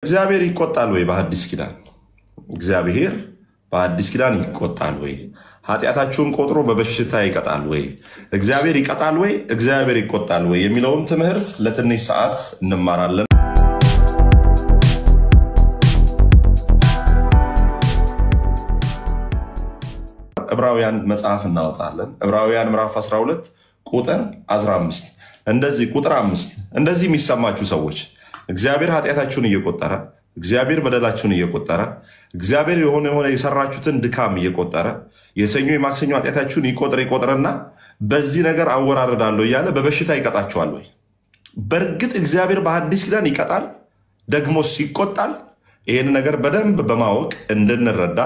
እግዚአብሔር ይቆጣል ወይ? በሐዲስ ኪዳን እግዚአብሔር በሐዲስ ኪዳን ይቆጣል ወይ? ኃጢአታችሁን ቆጥሮ በበሽታ ይቀጣል ወይ? እግዚአብሔር ይቀጣል ወይ? እግዚአብሔር ይቆጣል ወይ? የሚለውን ትምህርት ለትንሽ ሰዓት እንማራለን። ዕብራውያን መጽሐፍ እናወጣለን። ዕብራውያን ምዕራፍ 12 ቁጥር 15 እንደዚህ ቁጥር 5 እንደዚህ የሚሰማችሁ ሰዎች እግዚአብሔር ኃጢአታችሁን እየቆጠረ እግዚአብሔር በደላችሁን እየቆጠረ እግዚአብሔር የሆነ የሰራችሁትን ድካም እየቆጠረ የሰኞ የማክሰኞ ኃጢአታችሁን ይቆጥርና በዚህ ነገር አወራረዳለሁ እያለ በበሽታ ይቀጣችኋል ወይ? በእርግጥ እግዚአብሔር በሐዲስ ኪዳን ይቀጣል ደግሞስ ይቆጣል? ይሄን ነገር በደንብ በማወቅ እንድንረዳ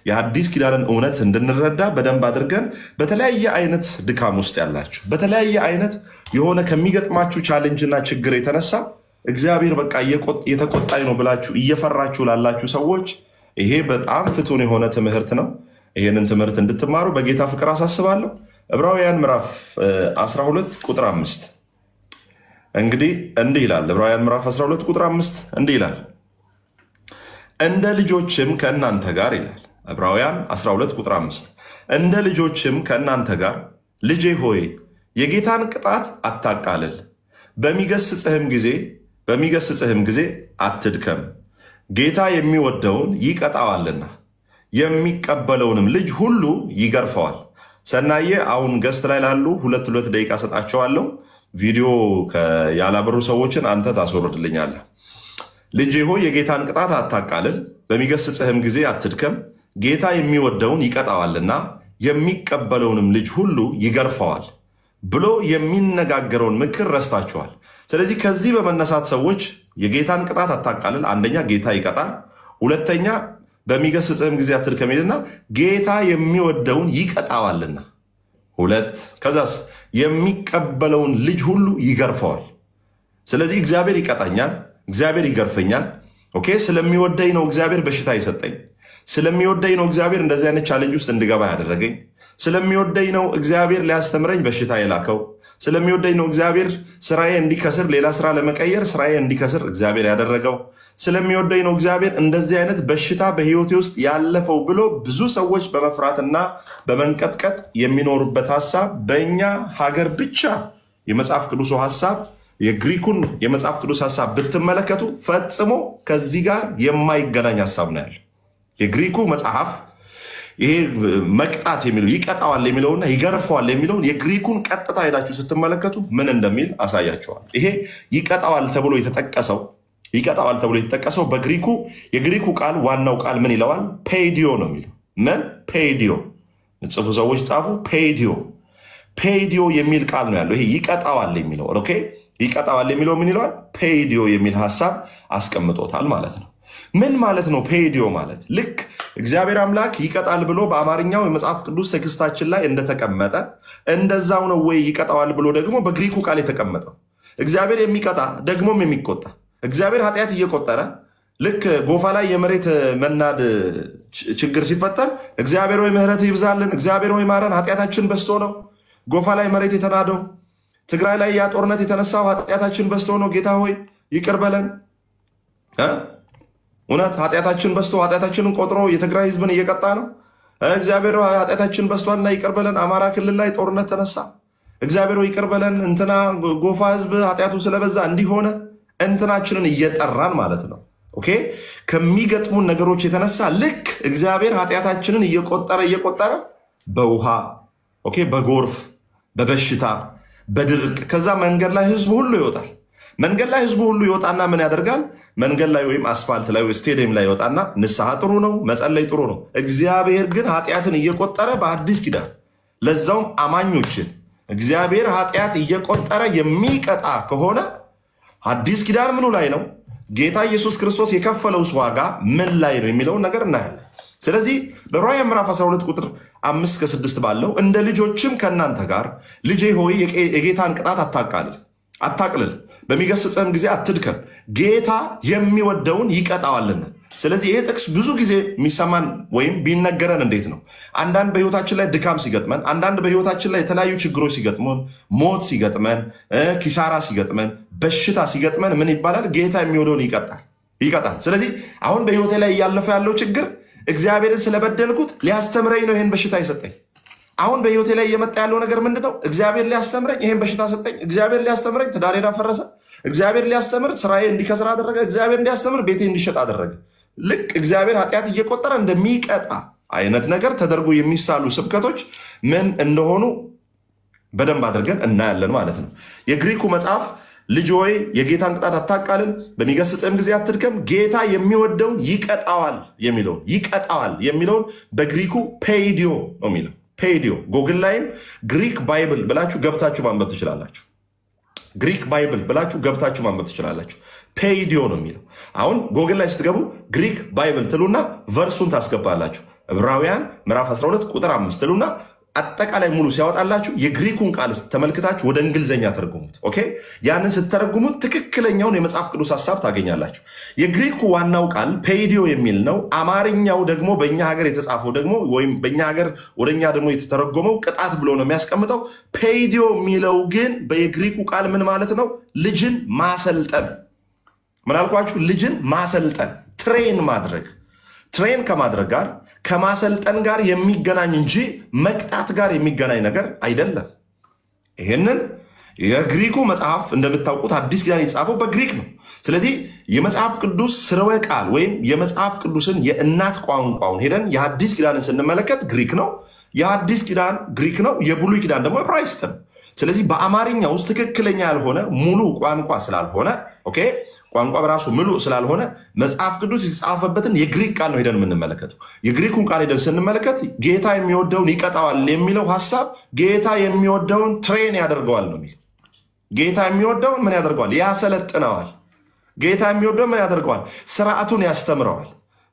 የሐዲስ ኪዳንን እውነት እንድንረዳ በደንብ አድርገን በተለያየ አይነት ድካም ውስጥ ያላችሁ በተለያየ አይነት የሆነ ከሚገጥማችሁ ቻሌንጅና ችግር የተነሳ እግዚአብሔር በቃ የተቆጣኝ ነው ብላችሁ እየፈራችሁ ላላችሁ ሰዎች ይሄ በጣም ፍቱን የሆነ ትምህርት ነው። ይሄንን ትምህርት እንድትማሩ በጌታ ፍቅር አሳስባለሁ። ዕብራውያን ምዕራፍ 12 ቁጥር 5 እንግዲህ እንዲህ ይላል። ዕብራውያን ምዕራፍ 12 ቁጥር 5 እንዲህ ይላል፣ እንደ ልጆችም ከእናንተ ጋር ይላል። ዕብራውያን 12 ቁጥር 5 እንደ ልጆችም ከእናንተ ጋር ልጄ ሆይ የጌታን ቅጣት አታቃልል፣ በሚገስጽህም ጊዜ አትድከም። ጌታ የሚወደውን ይቀጣዋልና የሚቀበለውንም ልጅ ሁሉ ይገርፈዋል። ሰናየ አሁን ገስት ላይ ላሉ ሁለት ደቂቃ ሰጣቸዋለሁ። ቪዲዮ ያላበሩ ሰዎችን አንተ ታስወርድልኛለህ። ልጄ ሆይ የጌታን ቅጣት አታቃልል፣ በሚገስጽህም ጊዜ አትድከም። ጌታ የሚወደውን ይቀጣዋልና የሚቀበለውንም ልጅ ሁሉ ይገርፈዋል ብሎ የሚነጋገረውን ምክር ረስታችኋል። ስለዚህ ከዚህ በመነሳት ሰዎች የጌታን ቅጣት አታቃልል፣ አንደኛ ጌታ ይቀጣል፣ ሁለተኛ በሚገስጽህም ጊዜ አትድከም ይልና ጌታ የሚወደውን ይቀጣዋልና፣ ሁለት ከዛስ የሚቀበለውን ልጅ ሁሉ ይገርፈዋል። ስለዚህ እግዚአብሔር ይቀጣኛል፣ እግዚአብሔር ይገርፈኛል። ኦኬ፣ ስለሚወደኝ ነው እግዚአብሔር በሽታ ይሰጠኝ። ስለሚወደኝ ነው እግዚአብሔር እንደዚህ አይነት ቻሌንጅ ውስጥ እንድገባ ያደረገኝ። ስለሚወደኝ ነው እግዚአብሔር ሊያስተምረኝ በሽታ የላከው። ስለሚወደኝ ነው እግዚአብሔር ስራዬ እንዲከስር ሌላ ስራ ለመቀየር ስራዬ እንዲከስር እግዚአብሔር ያደረገው። ስለሚወደኝ ነው እግዚአብሔር እንደዚህ አይነት በሽታ በህይወቴ ውስጥ ያለፈው ብሎ ብዙ ሰዎች በመፍራትና በመንቀጥቀጥ የሚኖሩበት ሐሳብ በእኛ ሀገር ብቻ የመጽሐፍ ቅዱስ ሐሳብ የግሪኩን የመጽሐፍ ቅዱስ ሐሳብ ብትመለከቱ ፈጽሞ ከዚህ ጋር የማይገናኝ ሐሳብ ነው ያለው። የግሪኩ መጽሐፍ ይሄ መቅጣት የሚለው ይቀጣዋል የሚለውና ይገርፈዋል የሚለውን የግሪኩን ቀጥታ ሄዳችሁ ስትመለከቱ ምን እንደሚል አሳያቸዋል። ይሄ ይቀጣዋል ተብሎ የተጠቀሰው በግሪኩ የግሪኩ ቃል ዋናው ቃል ምን ይለዋል? ፔዲዮ ነው የሚለው። ምን ፔዲዮ ጽፉ ሰዎች ጻፉ። ፔዲዮ የሚል ቃል ነው ያለው። ይሄ ይቀጣዋል የሚለው ኦኬ፣ ይቀጣዋል የሚለው ምን ይለዋል? ፔዲዮ የሚል ሐሳብ አስቀምጦታል ማለት ነው። ምን ማለት ነው ፔዲዮ ማለት? ልክ እግዚአብሔር አምላክ ይቀጣል ብሎ በአማርኛው የመጽሐፍ ቅዱስ ቴክስታችን ላይ እንደተቀመጠ እንደዛው ነው ወይ ይቀጣዋል ብሎ ደግሞ በግሪኩ ቃል የተቀመጠው? እግዚአብሔር የሚቀጣ ደግሞም የሚቆጣ እግዚአብሔር ኃጢአት እየቆጠረ ልክ ጎፋ ላይ የመሬት መናድ ችግር ሲፈጠር እግዚአብሔር ሆይ ምሕረት ይብዛልን፣ እግዚአብሔር ሆይ ማረን፣ ኃጢአታችን በዝቶ ነው ጎፋ ላይ መሬት የተናደው። ትግራይ ላይ ያ ጦርነት የተነሳው ኃጢአታችን በዝቶ ነው፣ ጌታ ሆይ ይቅር በለን። እውነት ኃጢአታችን በዝቶ ኃጢአታችንን ቆጥሮ የትግራይ ህዝብን እየቀጣ ነው። እግዚአብሔር ኃጢአታችን በዝቷልና ይቅር በለን። አማራ ክልል ላይ ጦርነት ተነሳ፣ እግዚአብሔር ይቅር በለን። እንትና ጎፋ ህዝብ ኃጢአቱ ስለበዛ እንዲሆነ እንትናችንን እየጠራን ማለት ነው። ኦኬ፣ ከሚገጥሙን ነገሮች የተነሳ ልክ እግዚአብሔር ኃጢአታችንን እየቆጠረ በውሃ ኦኬ፣ በጎርፍ በበሽታ በድርቅ ከዛ መንገድ ላይ ህዝቡ ሁሉ ይወጣል። መንገድ ላይ ህዝቡ ሁሉ ይወጣና ምን ያደርጋል? መንገድ ላይ ወይም አስፋልት ላይ ወይ ስቴዲየም ላይ ይወጣና ንስሐ ጥሩ ነው፣ መጸለይ ጥሩ ነው። እግዚአብሔር ግን ኃጢአትን እየቆጠረ በአዲስ ኪዳን ለዛውም አማኞችን እግዚአብሔር ኃጢአት እየቆጠረ የሚቀጣ ከሆነ አዲስ ኪዳን ምኑ ላይ ነው? ጌታ ኢየሱስ ክርስቶስ የከፈለውስ ዋጋ ምን ላይ ነው የሚለውን ነገር እናያለን። ስለዚህ በዕብራውያን ምዕራፍ 12 ቁጥር 5-6 ባለው እንደ ልጆችም ከእናንተ ጋር ልጄ ሆይ የጌታን ቅጣት አታቅልል፣ በሚገስጽህም ጊዜ አትድከም፣ ጌታ የሚወደውን ይቀጣዋልና። ስለዚህ ይሄ ጥቅስ ብዙ ጊዜ የሚሰማን ወይም ቢነገረን እንዴት ነው? አንዳንድ በህይወታችን ላይ ድካም ሲገጥመን፣ አንዳንድ በህይወታችን ላይ የተለያዩ ችግሮች ሲገጥሙን፣ ሞት ሲገጥመን፣ ኪሳራ ሲገጥመን፣ በሽታ ሲገጥመን ምን ይባላል? ጌታ የሚወደውን ይቀጣል። ይቀጣል። ስለዚህ አሁን በህይወቴ ላይ ያለፈ ያለው ችግር እግዚአብሔርን ስለበደልኩት ሊያስተምረኝ ነው ይሄን በሽታ ይሰጠኝ። አሁን በህይወቴ ላይ እየመጣ ያለው ነገር ምንድነው? እግዚአብሔር ሊያስተምረኝ ይሄን በሽታ ሰጠኝ። እግዚአብሔር ሊያስተምረኝ ትዳሬን አፈረሰ። እግዚአብሔር ሊያስተምር ስራዬ እንዲከስር አደረገ። እግዚአብሔር ሊያስተምር ቤቴ እንዲሸጥ አደረገ። ልክ እግዚአብሔር ኃጢአት እየቆጠረ እንደሚቀጣ አይነት ነገር ተደርጎ የሚሳሉ ስብከቶች ምን እንደሆኑ በደንብ አድርገን እናያለን ማለት ነው። የግሪኩ መጽሐፍ ልጅ ሆይ የጌታን ቅጣት አታቃልል፣ በሚገስጽም ጊዜ አትድከም፣ ጌታ የሚወደውን ይቀጣዋል የሚለውን በግሪኩ ፔይዲዮ ነው የሚለው። ፔይዲዮ ጎግል ላይም ግሪክ ባይብል ብላችሁ ገብታችሁ ማንበብ ትችላላችሁ። ግሪክ ባይብል ብላችሁ ገብታችሁ ማንበብ ትችላላችሁ። ፔይዲዮ ነው የሚለው። አሁን ጎግል ላይ ስትገቡ ግሪክ ባይብል ትሉና ቨርሱን ታስገባላችሁ። ዕብራውያን ምዕራፍ 12 ቁጥር 5 ትሉና አጠቃላይ ሙሉ ሲያወጣላችሁ የግሪኩን ቃል ተመልክታችሁ ወደ እንግሊዘኛ ተርጉሙት። ኦኬ፣ ያንን ስትተረጉሙት ትክክለኛውን የመጽሐፍ ቅዱስ ሐሳብ ታገኛላችሁ። የግሪኩ ዋናው ቃል ፔይዲዮ የሚል ነው። አማርኛው ደግሞ በእኛ ሀገር የተጻፈው ደግሞ ወይም በእኛ ሀገር ወደኛ ደግሞ የተተረጎመው ቅጣት ብሎ ነው የሚያስቀምጠው። ፔይዲዮ የሚለው ግን በየግሪኩ ቃል ምን ማለት ነው? ልጅን ማሰልጠን። ምን አልኳችሁ? ልጅን ማሰልጠን፣ ትሬን ማድረግ። ትሬን ከማድረግ ጋር ከማሰልጠን ጋር የሚገናኝ እንጂ መቅጣት ጋር የሚገናኝ ነገር አይደለም። ይሄንን የግሪኩ መጽሐፍ እንደምታውቁት አዲስ ኪዳን የተጻፈው በግሪክ ነው። ስለዚህ የመጽሐፍ ቅዱስ ስርወ ቃል ወይም የመጽሐፍ ቅዱስን የእናት ቋንቋውን ሄደን የአዲስ ኪዳንን ስንመለከት ግሪክ ነው። የአዲስ ኪዳን ግሪክ ነው። የብሉይ ኪዳን ደግሞ ዕብራይስጥ ነው። ስለዚህ በአማርኛ ውስጥ ትክክለኛ ያልሆነ ሙሉ ቋንቋ ስላልሆነ ኦኬ፣ ቋንቋ በራሱ ሙሉ ስላልሆነ መጽሐፍ ቅዱስ የተጻፈበትን የግሪክ ቃል ነው ሄደን የምንመለከተው። የግሪኩን ቃል ሄደን ስንመለከት ጌታ የሚወደውን ይቀጣዋል የሚለው ሐሳብ ጌታ የሚወደውን ትሬን ያደርገዋል ነው የሚለው። ጌታ የሚወደውን ምን ያደርገዋል? ያሰለጥነዋል። ጌታ የሚወደውን ምን ያደርገዋል? ስርዓቱን ያስተምረዋል።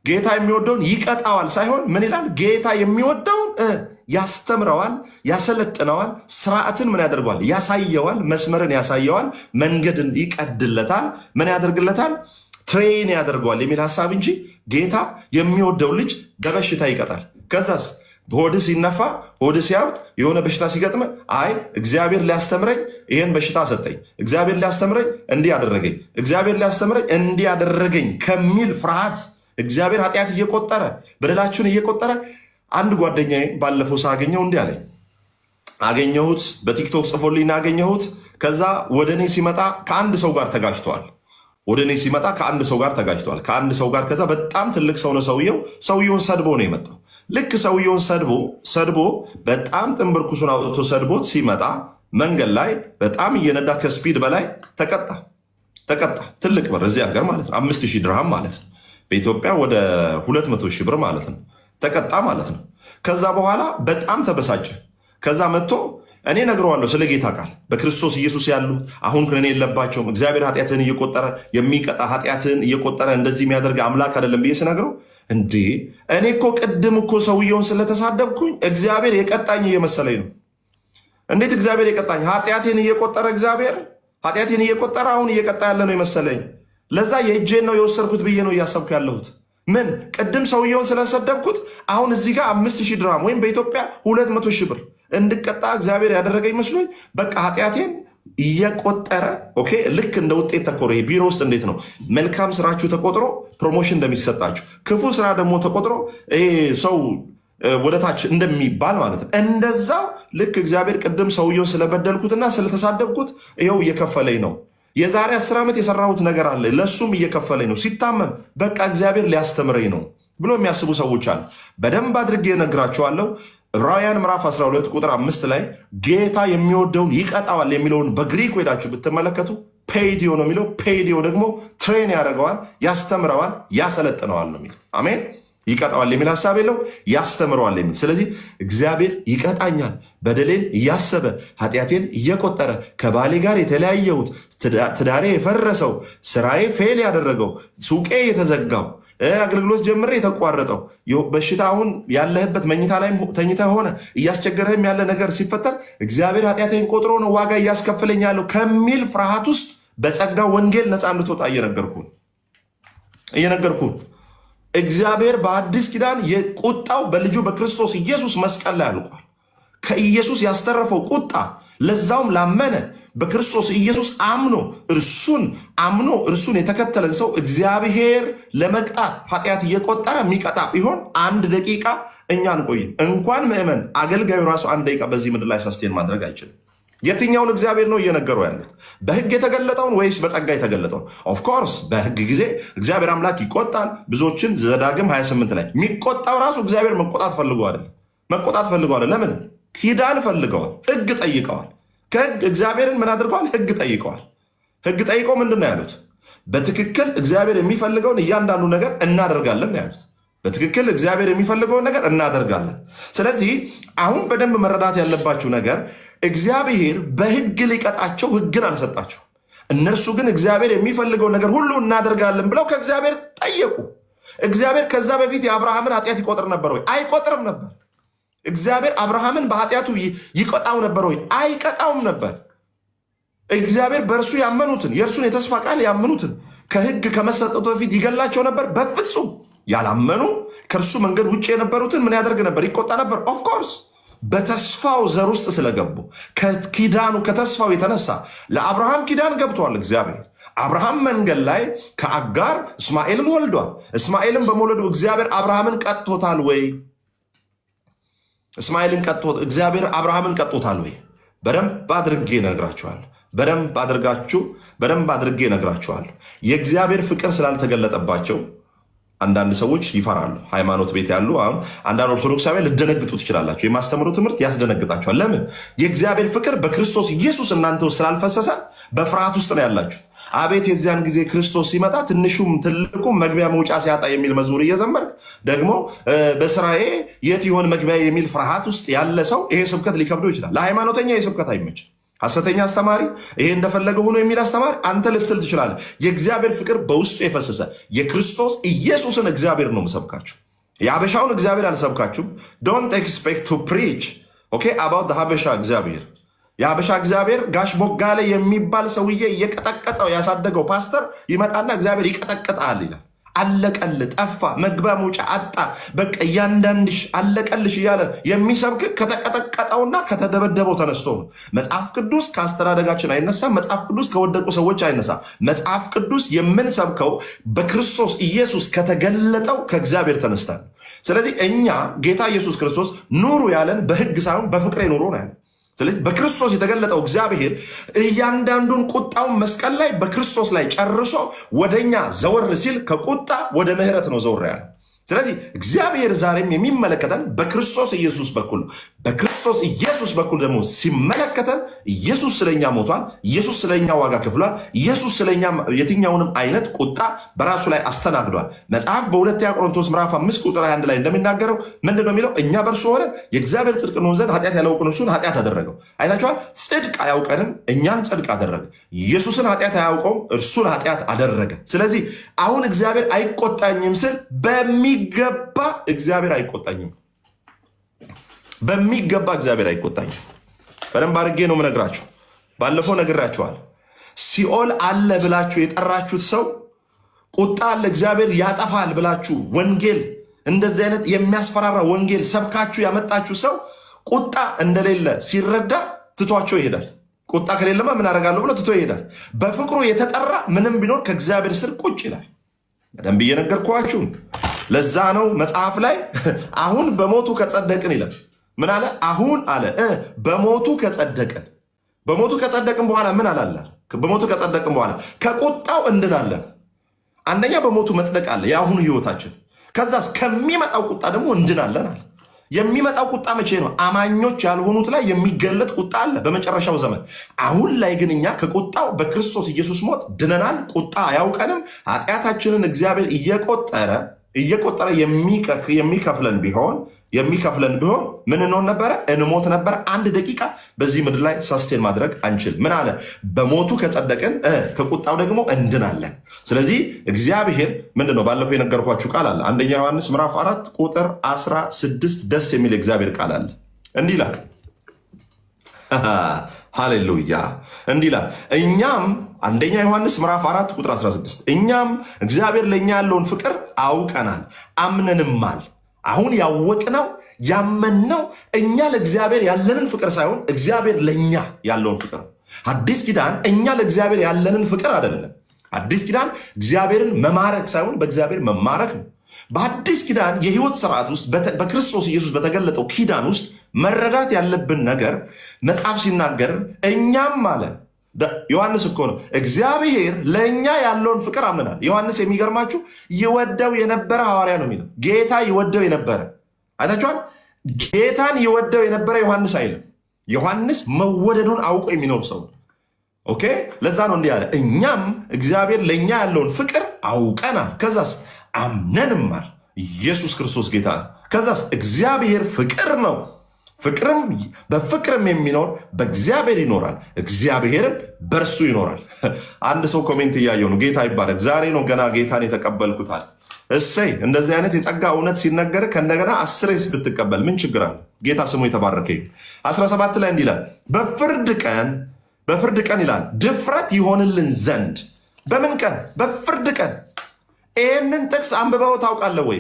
ጌታ የሚወደውን ይቀጣዋል ሳይሆን ምን ይላል? ጌታ የሚወደውን ያስተምረዋል፣ ያሰለጥነዋል፣ ስርዓትን ምን ያደርገዋል? ያሳየዋል፣ መስመርን ያሳየዋል፣ መንገድን ይቀድለታል፣ ምን ያደርግለታል? ትሬን ያደርገዋል የሚል ሐሳብ እንጂ ጌታ የሚወደው ልጅ በበሽታ ይቀጣል። ከዛስ ሆድ ሲነፋ ሆድ ሲያብጥ የሆነ በሽታ ሲገጥም አይ እግዚአብሔር ሊያስተምረኝ ይሄን በሽታ ሰጠኝ፣ እግዚአብሔር ሊያስተምረኝ እንዲህ ያደረገኝ፣ እግዚአብሔር ሊያስተምረኝ እንዲህ ያደረገኝ ከሚል ፍርሃት እግዚአብሔር ኃጢአት እየቆጠረ በደላችሁን እየቆጠረ አንድ ጓደኛዬ ባለፈው ሳገኘው እንዲህ አለኝ። አገኘሁት፣ በቲክቶክ ጽፎልኝ አገኘሁት። ከዛ ወደ እኔ ሲመጣ ከአንድ ሰው ጋር ተጋጭተዋል። ከአንድ ሰው ጋር ከዛ በጣም ትልቅ ሰው ነው ሰውየው። ሰውየውን ሰድቦ ነው የመጣው። ልክ ሰውየውን ሰድቦ በጣም ጥንብርኩሱን አውጥቶ ሰድቦት ሲመጣ መንገድ ላይ በጣም እየነዳ ከስፒድ በላይ ተቀጣ። ትልቅ ብር እዚህ ሀገር ማለት ነው 5000 ድርሃም ማለት ነው። በኢትዮጵያ ወደ 200,000 ብር ማለት ነው። ተቀጣ ማለት ነው። ከዛ በኋላ በጣም ተበሳጨ። ከዛ መጥቶ እኔ ነግረዋለሁ ስለ ጌታ ቃል በክርስቶስ ኢየሱስ ያሉ አሁን ከኔ የለባቸውም፣ እግዚአብሔር ኃጢአትን እየቆጠረ የሚቀጣ ኃጢአትን እየቆጠረ እንደዚህ የሚያደርግ አምላክ አይደለም ብዬ ስነግረው እንዴ እኔ እኮ ቅድም እኮ ሰውየውን ስለተሳደብኩኝ እግዚአብሔር የቀጣኝ እየመሰለኝ ነው። እንዴት እግዚአብሔር የቀጣኝ? ኃጢአቴን እየቆጠረ እግዚአብሔር ኃጢአቴን እየቆጠረ አሁን እየቀጣ ያለ ነው የመሰለኝ። ለዛ የእጄን ነው የወሰድኩት ብዬ ነው እያሰብኩ ያለሁት። ምን ቅድም ሰውየውን ስለሰደብኩት አሁን እዚህ ጋር 5000 ድርሃም ወይም በኢትዮጵያ 200,000 ብር እንድቀጣ እግዚአብሔር ያደረገኝ መስሎኝ በቃ ኃጢአቴን እየቆጠረ ኦኬ። ልክ እንደ ውጤት ተቆጥሮ ቢሮ ውስጥ እንዴት ነው መልካም ስራችሁ ተቆጥሮ ፕሮሞሽን እንደሚሰጣችሁ ክፉ ስራ ደግሞ ተቆጥሮ ሰው ወደታች እንደሚባል ማለት ነው። እንደዛው ልክ እግዚአብሔር ቅድም ሰውየውን ስለበደልኩትና ስለተሳደብኩት ይኸው እየከፈለኝ ነው። የዛሬ 10 ዓመት የሰራሁት ነገር አለ ለሱም እየከፈለኝ ነው። ሲታመም በቃ እግዚአብሔር ሊያስተምረኝ ነው ብሎ የሚያስቡ ሰዎች አሉ። በደንብ አድርጌ እነግራቸዋለሁ። ዕብራውያን ምዕራፍ 12 ቁጥር 5 ላይ ጌታ የሚወደውን ይቀጣዋል የሚለውን በግሪክ ሄዳችሁ ብትመለከቱ ፔይዲዮ ነው የሚለው። ፔይዲዮ ደግሞ ትሬን ያደርገዋል፣ ያስተምረዋል፣ ያሰለጥነዋል ነው የሚለው። አሜን። ይቀጣዋል የሚል ሐሳብ የለው፣ ያስተምረዋል የሚል። ስለዚህ እግዚአብሔር ይቀጣኛል በደሌን እያሰበ ኃጢአቴን እየቆጠረ ከባሌ ጋር የተለያየሁት ትዳሬ የፈረሰው ስራዬ ፌል ያደረገው ሱቄ የተዘጋው አገልግሎት ጀምሬ የተቋረጠው በሽታ አሁን ያለህበት መኝታ ላይ ተኝተህ ሆነ እያስቸገረህም ያለ ነገር ሲፈጠር እግዚአብሔር ኃጢአቴን ቆጥሮ ነው ዋጋ እያስከፈለኝ ያለው ከሚል ፍርሃት ውስጥ በጸጋ ወንጌል ነፃ እንድትወጣ እየነገርኩህ እግዚአብሔር በአዲስ ኪዳን የቁጣው በልጁ በክርስቶስ ኢየሱስ መስቀል ላይ አልቋል። ከኢየሱስ ያስተረፈው ቁጣ ለዛውም ላመነ በክርስቶስ ኢየሱስ እርሱን የተከተለን ሰው እግዚአብሔር ለመቅጣት ኃጢአት እየቆጠረ የሚቀጣ ቢሆን 1 ደቂቃ እኛ እንቆይም። እንኳን ምእመን አገልጋዩ ራሱ 1 ደቂቃ በዚህ ምድር ላይ ሰስቴን ማድረግ አይችልም። የትኛውን እግዚአብሔር ነው እየነገሩ ያሉት? በሕግ የተገለጠውን ወይስ በጸጋ የተገለጠውን? ኦፍኮርስ በሕግ ጊዜ እግዚአብሔር አምላክ ይቆጣል። ብዙዎችን ዘዳግም 28 ላይ የሚቆጣው ራሱ እግዚአብሔር መቆጣት ፈልገዋል። ለምን? ኪዳን ፈልገዋል፣ ሕግ ጠይቀዋል። ከሕግ እግዚአብሔርን ምን አድርገዋል? ሕግ ጠይቀዋል። ሕግ ጠይቀው ምንድን ነው ያሉት? በትክክል እግዚአብሔር የሚፈልገውን እያንዳንዱ ነገር እናደርጋለን ነው ያሉት። በትክክል እግዚአብሔር የሚፈልገውን ነገር እናደርጋለን። ስለዚህ አሁን በደንብ መረዳት ያለባችሁ ነገር እግዚአብሔር በሕግ ሊቀጣቸው ሕግን አልሰጣቸው። እነርሱ ግን እግዚአብሔር የሚፈልገው ነገር ሁሉ እናደርጋለን ብለው ከእግዚአብሔር ጠየቁ። እግዚአብሔር ከዛ በፊት የአብርሃምን ኃጢአት ይቆጥር ነበር ወይ? አይቆጥርም ነበር። እግዚአብሔር አብርሃምን በኃጢአቱ ይቀጣው ነበር ወይ? አይቀጣውም ነበር። እግዚአብሔር በእርሱ ያመኑትን የእርሱን የተስፋ ቃል ያመኑትን ከሕግ ከመሰጠቱ በፊት ይገላቸው ነበር? በፍጹም። ያላመኑ ከእርሱ መንገድ ውጭ የነበሩትን ምን ያደርግ ነበር? ይቆጣ ነበር። ኦፍኮርስ በተስፋው ዘር ውስጥ ስለገቡ ከኪዳኑ ከተስፋው የተነሳ ለአብርሃም ኪዳን ገብቷል እግዚአብሔር። አብርሃም መንገድ ላይ ከአጋር እስማኤልን ወልዷል። እስማኤልን በመውለዱ እግዚአብሔር አብርሃምን ቀጥቶታል ወይ? እግዚአብሔር አብርሃምን ቀጥቶታል ወይ? በደንብ አድርጌ እነግራችኋለሁ። በደንብ አድርጌ እነግራችኋለሁ። የእግዚአብሔር ፍቅር ስላልተገለጠባቸው አንዳንድ ሰዎች ይፈራሉ። ሃይማኖት ቤት ያሉ አሁን አንዳንድ ኦርቶዶክሳውያን ልደነግጡ ትችላላችሁ። የማስተምሩ ትምህርት ያስደነግጣችኋል። ለምን? የእግዚአብሔር ፍቅር በክርስቶስ ኢየሱስ እናንተ ውስጥ ስላልፈሰሰ በፍርሃት ውስጥ ነው ያላችሁ። አቤት የዚያን ጊዜ ክርስቶስ ሲመጣ ትንሹም ትልቁም መግቢያ መውጫ ሲያጣ የሚል መዝሙር እየዘመርክ ደግሞ በስራዬ የት ይሆን መግቢያ የሚል ፍርሃት ውስጥ ያለ ሰው ይሄ ስብከት ሊከብደው ይችላል። ለሃይማኖተኛ ይሄ ስብከት አይመችም። ሐሰተኛ አስተማሪ፣ ይሄ እንደፈለገ ሆኖ የሚል አስተማሪ አንተ ልትል ትችላለህ። የእግዚአብሔር ፍቅር በውስጡ የፈሰሰ የክርስቶስ ኢየሱስን እግዚአብሔር ነው የምሰብካችሁ። የሀበሻውን እግዚአብሔር አልሰብካችሁም። ዶንት ኤክስፔክት ቱ ፕሪች ኦኬ አባውት ሀበሻ እግዚአብሔር። የሀበሻ እግዚአብሔር ጋሽ ቦጋለ የሚባል ሰውዬ እየቀጠቀጠው ያሳደገው ፓስተር ይመጣና እግዚአብሔር ይቀጠቅጣል ይላል። አለቀል፣ ጠፋ፣ መግቢያ መውጫ አጣ፣ በቃ እያንዳንድሽ አለቀልሽ እያለ የሚሰብክ ከተቀጠቀጠውና ከተደበደበው ተነስቶ ነው። መጽሐፍ ቅዱስ ከአስተዳደጋችን አይነሳም። መጽሐፍ ቅዱስ ከወደቁ ሰዎች አይነሳም። መጽሐፍ ቅዱስ የምንሰብከው በክርስቶስ ኢየሱስ ከተገለጠው ከእግዚአብሔር ተነስታል። ስለዚህ እኛ ጌታ ኢየሱስ ክርስቶስ ኑሩ ያለን በሕግ ሳይሆን በፍቅሬ ኑሮ ነው ያለን። ስለዚህ በክርስቶስ የተገለጠው እግዚአብሔር እያንዳንዱን ቁጣውን መስቀል ላይ በክርስቶስ ላይ ጨርሶ ወደኛ ዘወር ሲል ከቁጣ ወደ ምሕረት ነው ዘወር ያለ። ስለዚህ እግዚአብሔር ዛሬም የሚመለከተን በክርስቶስ ኢየሱስ በኩል ነው። በክርስቶስ ኢየሱስ በኩል ደግሞ ሲመለከተን ኢየሱስ ስለኛ ሞቷል። ኢየሱስ ስለኛ ዋጋ ከፍሏል። ኢየሱስ ስለኛ የትኛውንም አይነት ቁጣ በራሱ ላይ አስተናግዷል። መጽሐፍ በሁለተኛ ቆሮንቶስ ምዕራፍ 5 ቁጥር 21 ላይ እንደሚናገረው ምንድነው የሚለው? እኛ በእርሱ ሆነን የእግዚአብሔር ጽድቅ እንሆን ዘንድ ኃጢአት ያላወቅን እርሱን ኃጢአት አደረገው። አይታችኋል? ጽድቅ አያውቀንም፣ እኛን ጽድቅ አደረገ። ኢየሱስን ኃጢአት አያውቀውም፣ እርሱን ኃጢአት አደረገ። ስለዚህ አሁን እግዚአብሔር አይቆጣኝም ስል በሚገባ እግዚአብሔር አይቆጣኝም። በሚገባ እግዚአብሔር አይቆጣኝም። በደንብ አድርጌ ነው የምነግራችሁ። ባለፈው ነግራችኋል። ሲኦል አለ ብላችሁ የጠራችሁት ሰው ቁጣ አለ እግዚአብሔር ያጠፋል ብላችሁ ወንጌል እንደዚህ አይነት የሚያስፈራራ ወንጌል ሰብካችሁ ያመጣችሁ ሰው ቁጣ እንደሌለ ሲረዳ ትቷቸው ይሄዳል። ቁጣ ከሌለማ ምን አደርጋለሁ ብሎ ትቶ ይሄዳል። በፍቅሩ የተጠራ ምንም ቢኖር ከእግዚአብሔር ስር ቁጭ ይላል። በደንብ እየነገርኳችሁ። ለዛ ነው መጽሐፍ ላይ አሁን በሞቱ ከጸደቅን ይላል። ምን አለ? አሁን አለ በሞቱ ከጸደቅን። በሞቱ ከጸደቅን በኋላ ምን አላለ? በሞቱ ከጸደቅን በኋላ ከቁጣው እንድናለን። አንደኛ በሞቱ መጽደቅ አለ፣ የአሁኑ ህይወታችን። ከዛስ ከሚመጣው ቁጣ ደግሞ እንድናለን አለ። የሚመጣው ቁጣ መቼ ነው? አማኞች ያልሆኑት ላይ የሚገለጥ ቁጣ አለ በመጨረሻው ዘመን። አሁን ላይ ግን እኛ ከቁጣው በክርስቶስ ኢየሱስ ሞት ድነናል። ቁጣ አያውቀንም። ኃጢአታችንን እግዚአብሔር እየቆጠረ የሚከፍለን ቢሆን ምን እንሆን ነበረ? እንሞት ነበረ። 1 ደቂቃ በዚህ ምድር ላይ ሳስቴን ማድረግ አንችል። ምን አለ? በሞቱ ከጸደቅን ከቁጣው ደግሞ እንድናለን። ስለዚህ እግዚአብሔር ምንድነው? ባለፈው የነገርኳችሁ ቃል አለ። 1 ዮሐንስ ምዕራፍ 4 ቁጥር 16 ደስ የሚል እግዚአብሔር ቃል አለ። እንዲህ ይላል። ሃሌሉያ! እንዲህ ይላል። እኛም 1 ዮሐንስ ምዕራፍ 4 ቁጥር 16 እኛም እግዚአብሔር ለእኛ ያለውን ፍቅር አውቀናል አምነንማል። አሁን ያወቅነው ያመንነው እኛ ለእግዚአብሔር ያለንን ፍቅር ሳይሆን እግዚአብሔር ለእኛ ያለውን ፍቅር። አዲስ ኪዳን እኛ ለእግዚአብሔር ያለንን ፍቅር አይደለም። አዲስ ኪዳን እግዚአብሔርን መማረክ ሳይሆን በእግዚአብሔር መማረክ ነው። በአዲስ ኪዳን የህይወት ስርዓት ውስጥ በክርስቶስ ኢየሱስ በተገለጠው ኪዳን ውስጥ መረዳት ያለብን ነገር መጽሐፍ ሲናገር እኛም አለ ዮሐንስ እኮ ነው እግዚአብሔር ለእኛ ያለውን ፍቅር አምነናል። ዮሐንስ የሚገርማችሁ ይወደው የነበረ ሐዋርያ ነው የሚለው። ጌታ ይወደው የነበረ አይታችኋል። ጌታን ይወደው የነበረ ዮሐንስ አይልም። ዮሐንስ መወደዱን አውቆ የሚኖር ሰው ነው። ኦኬ፣ ለዛ ነው እንዲህ ያለ እኛም እግዚአብሔር ለእኛ ያለውን ፍቅር አውቀናል፣ ከዛስ አምነንማል። ኢየሱስ ክርስቶስ ጌታ ነው። ከዛስ እግዚአብሔር ፍቅር ነው። ፍቅርም በፍቅርም የሚኖር በእግዚአብሔር ይኖራል፣ እግዚአብሔርም በእርሱ ይኖራል። አንድ ሰው ኮሜንት እያየው ነው። ጌታ ይባረክ። ዛሬ ነው ገና ጌታን የተቀበልኩታል። እሰይ! እንደዚህ አይነት የጸጋ እውነት ሲነገር ከእንደገና 10 ብትቀበል ምን ችግር አለ? ጌታ ስሙ የተባረከ። 17 ላይ እንዲህ ይላል፣ በፍርድ ቀን ይላል ድፍረት ይሆንልን ዘንድ። በምን ቀን? በፍርድ ቀን። ይህንን ጥቅስ አንብበው ታውቃለህ ወይ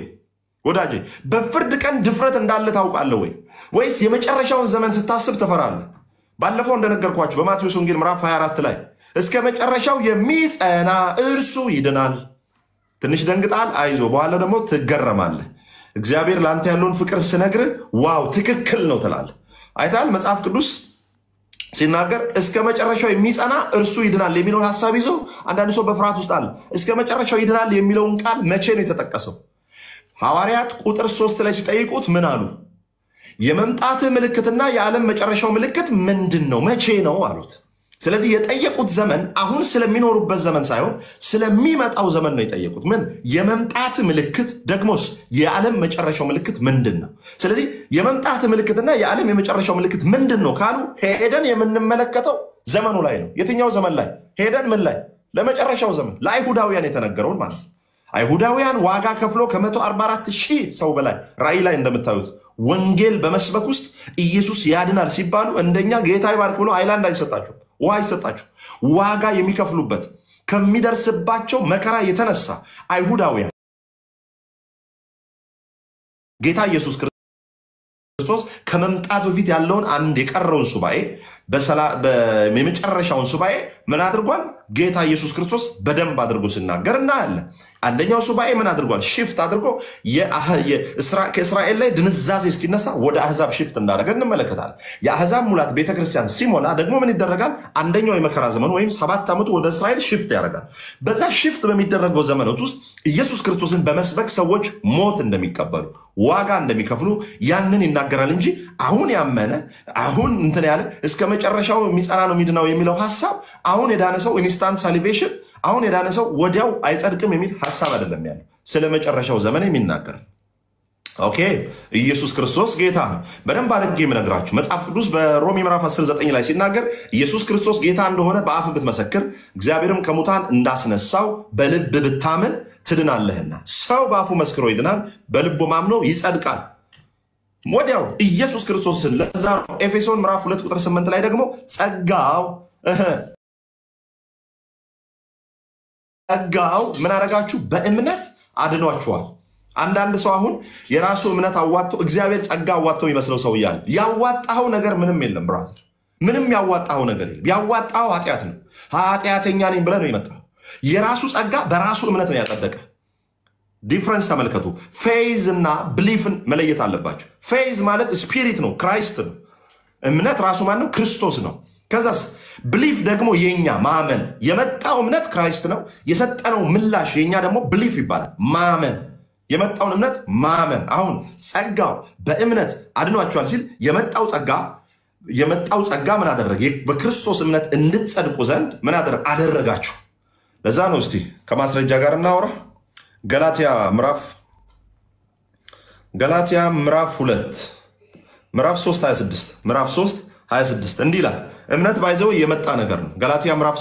ወዳጄ? በፍርድ ቀን ድፍረት እንዳለ ታውቃለህ ወይ? ወይስ የመጨረሻውን ዘመን ስታስብ ትፈራለህ? ባለፈው እንደነገርኳችሁ በማቴዎስ ወንጌል ምዕራፍ 24 ላይ እስከ መጨረሻው የሚጸና እርሱ ይድናል። ትንሽ ደንግጣል፣ አይዞ፣ በኋላ ደግሞ ትገረማለህ። እግዚአብሔር ለአንተ ያለውን ፍቅር ስነግርህ ዋው ትክክል ነው ትላለህ። አይታል መጽሐፍ ቅዱስ ሲናገር እስከ መጨረሻው የሚጸና እርሱ ይድናል የሚለውን ሐሳብ ይዞ አንዳንድ ሰው በፍርሃት ውስጥ አለ። እስከ መጨረሻው ይድናል የሚለውን ቃል መቼ ነው የተጠቀሰው? ሐዋርያት ቁጥር 3 ላይ ሲጠይቁት ምን አሉ? የመምጣት ምልክትና የዓለም መጨረሻው ምልክት ምንድን ነው? መቼ ነው አሉት። ስለዚህ የጠየቁት ዘመን አሁን ስለሚኖሩበት ዘመን ሳይሆን ስለሚመጣው ዘመን ነው የጠየቁት። ምን? የመምጣት ምልክት፣ ደግሞስ የዓለም መጨረሻው ምልክት ምንድን ነው? ስለዚህ የመምጣት ምልክትና የዓለም የመጨረሻው ምልክት ምንድን ነው ካሉ ሄደን የምንመለከተው ዘመኑ ላይ ነው። የትኛው ዘመን ላይ ሄደን? ምን ላይ? ለመጨረሻው ዘመን፣ ለአይሁዳውያን የተነገረውን ማለት ነው። አይሁዳውያን ዋጋ ከፍሎ ከ144,000 ሰው በላይ ራእይ ላይ እንደምታዩት ወንጌል በመስበክ ውስጥ ኢየሱስ ያድናል ሲባሉ እንደኛ ጌታ ይባርክ ብሎ አይላንድ አይሰጣችሁ፣ ውሃ አይሰጣችሁ። ዋጋ የሚከፍሉበት ከሚደርስባቸው መከራ የተነሳ አይሁዳውያን ጌታ ኢየሱስ ክርስቶስ ከመምጣቱ በፊት ያለውን አንድ የቀረውን ሱባኤ የመጨረሻውን ሱባኤ ምን አድርጓል? ጌታ ኢየሱስ ክርስቶስ በደንብ አድርጎ ሲናገር እናያለን። አንደኛው ሱባኤ ምን አድርጓል? ሽፍት አድርጎ ከእስራኤል ላይ ድንዛዜ እስኪነሳ ወደ አህዛብ ሽፍት እንዳደረገ እንመለከታለን። የአህዛብ ሙላት ቤተክርስቲያን ሲሞላ ደግሞ ምን ይደረጋል? አንደኛው የመከራ ዘመኑ ወይም 7 ዓመቱ ወደ እስራኤል ሽፍት ያደርጋል። በዛ ሽፍት በሚደረገው ዘመኖች ውስጥ ኢየሱስ ክርስቶስን በመስበክ ሰዎች ሞት እንደሚቀበሉ ዋጋ እንደሚከፍሉ ያንን ይናገራል እንጂ አሁን ያመነ አሁን እንትን ያለ እስከ መጨረሻው የሚጸና ነው የሚድነው የሚለው ሐሳብ አሁን የዳነ ሰው ኢንስታንት ሳልቬሽን አሁን የዳነ ሰው ወዲያው አይጸድቅም የሚል ሐሳብ አይደለም ያለው። ስለ መጨረሻው ዘመን የሚናገር ኦኬ። ኢየሱስ ክርስቶስ ጌታ ነው። በደንብ አድርጌ የምነግራችሁ መጽሐፍ ቅዱስ በሮሜ ምዕራፍ 19 ላይ ሲናገር ኢየሱስ ክርስቶስ ጌታ እንደሆነ በአፍ ብትመሰክር እግዚአብሔርም ከሙታን እንዳስነሳው በልብ ብታምን ትድናለህና። ሰው በአፉ መስክሮ ይድናል፣ በልቡ ማምኖ ይጸድቃል። ወዲያው ኢየሱስ ክርስቶስን ለዛ ኤፌሶን ምዕራፍ 2 ቁጥር 8 ላይ ደግሞ ጸጋው ምን አደረጋችሁ? በእምነት አድኗችኋል። አንዳንድ ሰው አሁን የራሱ እምነት አዋጥቶ እግዚአብሔር ጸጋ አዋጥቶ ይመስለው ሰው እያለ ያዋጣኸው ነገር ምንም የለም ብራዘር፣ ምንም ያዋጣኸው ነገር የለም። ያዋጣኸው ኃጢአት ነው። ኃጢአተኛ ነኝ ብለህ ነው የመጣው። የራሱ ጸጋ በራሱ እምነት ነው ያጸደቀ። ዲፍረንስ ተመልከቱ። ፌዝ እና ብሊፍን መለየት አለባቸው። ፌዝ ማለት ስፒሪት ነው፣ ክራይስት ነው። እምነት ራሱ ማን ነው? ክርስቶስ ነው። ከዛስ ብሊፍ ደግሞ የኛ ማመን። የመጣው እምነት ክራይስት ነው። የሰጠነው ምላሽ የኛ ደግሞ ብሊፍ ይባላል፣ ማመን። የመጣውን እምነት ማመን። አሁን ጸጋው በእምነት አድኗቸዋል ሲል የመጣው ጸጋ ምን አደረገ? በክርስቶስ እምነት እንድትጸድቁ ዘንድ ምን አደረጋችሁ? ለዛ ነው እስቲ ከማስረጃ ጋር እናወራ። ገላትያ ምዕራፍ 2 ምዕራፍ 3:26 ምዕራፍ 3:26 እንዲህ ይላል። እምነት ባይዘው የመጣ ነገር ነው። ገላትያ ምዕራፍ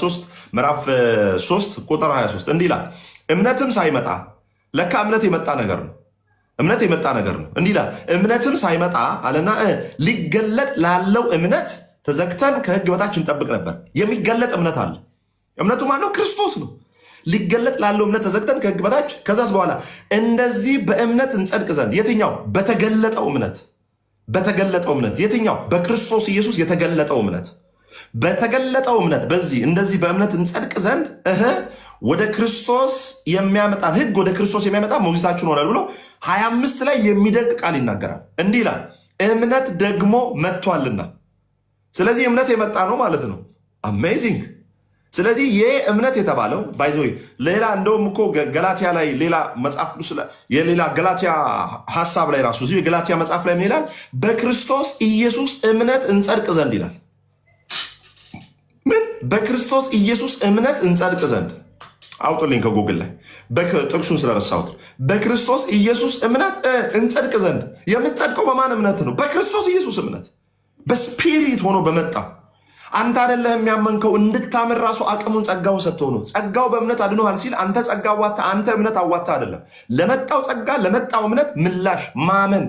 3 ቁጥር 23 እንዲህ ይላል። እምነትም ሳይመጣ ለካ እምነት የመጣ ነገር ነው። እምነት የመጣ ነገር ነው። እንዲህ ይላል። እምነትም ሳይመጣ አለና ሊገለጥ ላለው እምነት ተዘግተን ከሕግ በታች እንጠብቅ ነበር። የሚገለጥ እምነት አለ። እምነቱ ማነው? ክርስቶስ ነው። ሊገለጥ ላለው እምነት ተዘግተን ከሕግ በታች ከዛስ በኋላ እንደዚህ በእምነት እንጸድቅ ዘንድ። የትኛው? በተገለጠው እምነት። የትኛው? በክርስቶስ ኢየሱስ የተገለጠው እምነት። በተገለጠው እምነት በዚህ እንደዚህ በእምነት እንጸድቅ ዘንድ ወደ ክርስቶስ የሚያመጣን ሕግ ወደ ክርስቶስ የሚያመጣ ሞግዚታችን ሆናል ብሎ 25 ላይ የሚደንቅ ቃል ይናገራል። እንዲህ ይላል፣ እምነት ደግሞ መጥቷልና። ስለዚህ እምነት የመጣ ነው ማለት ነው። አሜዚንግ። ስለዚህ ይህ እምነት የተባለው ባይዘው ሌላ እንደውም እኮ ገላትያ ላይ ሌላ መጽሐፍ ቅዱስ የሌላ ገላትያ ሐሳብ ላይ ራሱ እዚህ የገላትያ መጽሐፍ ላይ ምን ይላል? በክርስቶስ ኢየሱስ እምነት እንጸድቅ ዘንድ ይላል። ምን? በክርስቶስ ኢየሱስ እምነት እንጸድቅ ዘንድ። አውጡልኝ ከጉግል ላይ ጥቅሱን ስለረሳሁት። በክርስቶስ ኢየሱስ እምነት እንጸድቅ ዘንድ። የምትጸድቀው በማን እምነት ነው? በክርስቶስ ኢየሱስ እምነት፣ በስፒሪት ሆኖ በመጣ አንተ አይደለህም የሚያመንከው እንድታምን ራሱ አቅሙን ጸጋውን ሰጥቶ ነው። ጸጋው በእምነት አድኖሃል ሲል አንተ ጸጋ አዋጣ፣ አንተ እምነት አዋጣ አይደለም። ለመጣው ጸጋ ለመጣው እምነት ምላሽ ማመን፣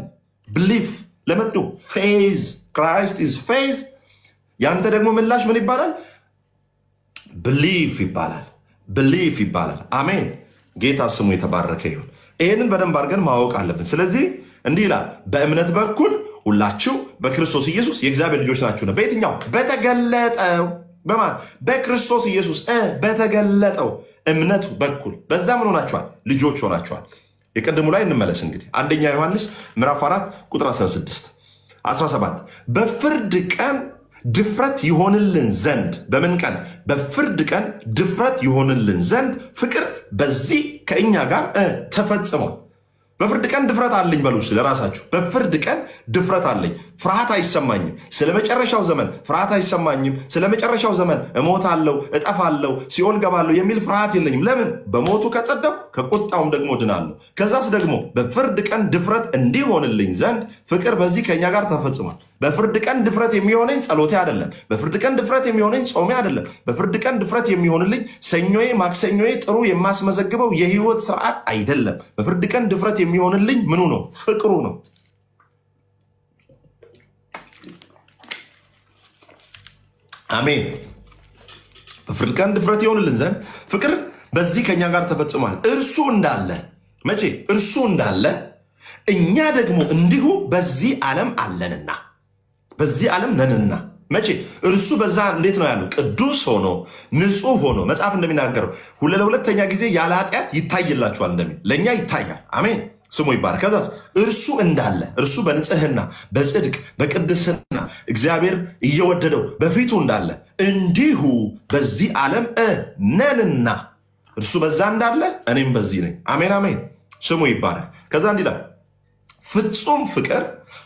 ብሊፍ ለመጡ ፌዝ ክራይስት ኢዝ ፌዝ። ያንተ ደግሞ ምላሽ ምን ይባላል? ብሊፍ ይባላል። ብሊፍ ይባላል። አሜን። ጌታ ስሙ የተባረከ ይሁን። ይህንን በደንብ አድርገን ማወቅ አለብን። ስለዚህ እንዲህ ይላል፣ በእምነት በኩል ሁላችሁ በክርስቶስ ኢየሱስ የእግዚአብሔር ልጆች ናችሁ። በየትኛው? በተገለጠው በማን? በክርስቶስ ኢየሱስ በተገለጠው እምነቱ በኩል በዛ ምን ሆናችኋል? ልጆች ሆናችኋል። የቀድሙ ላይ እንመለስ እንግዲህ። አንደኛ ዮሐንስ ምዕራፍ 4 ቁጥር 16 17 በፍርድ ቀን ድፍረት ይሆንልን ዘንድ። በምን ቀን? በፍርድ ቀን ድፍረት ይሆንልን ዘንድ ፍቅር በዚህ ከእኛ ጋር ተፈጽሟል። በፍርድ ቀን ድፍረት አለኝ በሉ ለራሳችሁ። በፍርድ ቀን ድፍረት አለኝ፣ ፍርሃት አይሰማኝም። ስለ መጨረሻው ዘመን ፍርሃት አይሰማኝም። ስለ መጨረሻው ዘመን እሞታለሁ፣ እጠፋለሁ፣ ሲኦል ገባለሁ የሚል ፍርሃት የለኝም። ለምን? በሞቱ ከጸደቁ ከቁጣውም ደግሞ ድናለሁ። ከዛስ ደግሞ በፍርድ ቀን ድፍረት እንዲሆንልኝ ዘንድ ፍቅር በዚህ ከኛ ጋር ተፈጽሟል። በፍርድ ቀን ድፍረት የሚሆነኝ ጸሎቴ አይደለም። በፍርድ ቀን ድፍረት የሚሆነኝ ጾሜ አይደለም። በፍርድ ቀን ድፍረት የሚሆንልኝ ሰኞዬ ማክሰኞዬ ጥሩ የማስመዘግበው የህይወት ስርዓት አይደለም። በፍርድ ቀን ድፍረት የሚሆንልኝ ምኑ ነው? ፍቅሩ ነው። አሜን። በፍርድ ቀን ድፍረት ይሆንልን ዘንድ ፍቅር በዚህ ከኛ ጋር ተፈጽሟል። እርሱ እንዳለ መቼ? እርሱ እንዳለ እኛ ደግሞ እንዲሁ በዚህ ዓለም አለንና፣ በዚህ ዓለም ነንና። መቼ? እርሱ በዛ እንዴት ነው ያለው? ቅዱስ ሆኖ ንጹህ ሆኖ መጽሐፍ እንደሚናገረው ለሁለተኛ ጊዜ ያለ ኃጢአት ይታይላችኋል እንደሚል ለእኛ ይታያል። አሜን። ስሙ ይባረክ። ከዛስ እርሱ እንዳለ እርሱ በንጽህና በጽድቅ በቅድስና እግዚአብሔር እየወደደው በፊቱ እንዳለ እንዲሁ በዚህ ዓለም ነንና። እርሱ በዛ እንዳለ እኔም በዚህ ነኝ። አሜን አሜን። ስሙ ይባረክ። ከዛ እንዲላል ፍጹም ፍቅር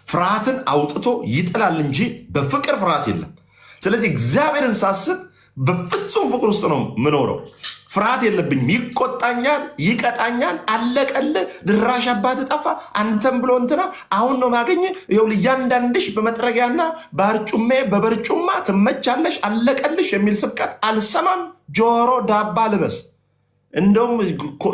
ፍርሃትን አውጥቶ ይጥላል እንጂ በፍቅር ፍርሃት የለም። ስለዚህ እግዚአብሔርን ሳስብ በፍጹም ፍቅር ውስጥ ነው ምኖረው። ፍርሃት የለብኝም። ይቆጣኛል፣ ይቀጣኛል፣ አለቀል ድራሽ አባት ጠፋ አንተም ብሎ እንትና አሁን ነው ማገኘ ይኸውልህ እያንዳንድሽ በመጥረጊያና በአርጩሜ በበርጩማ ትመቻለሽ አለቀልሽ የሚል ስብከት አልሰማም። ጆሮ ዳባ ልበስ እንደውም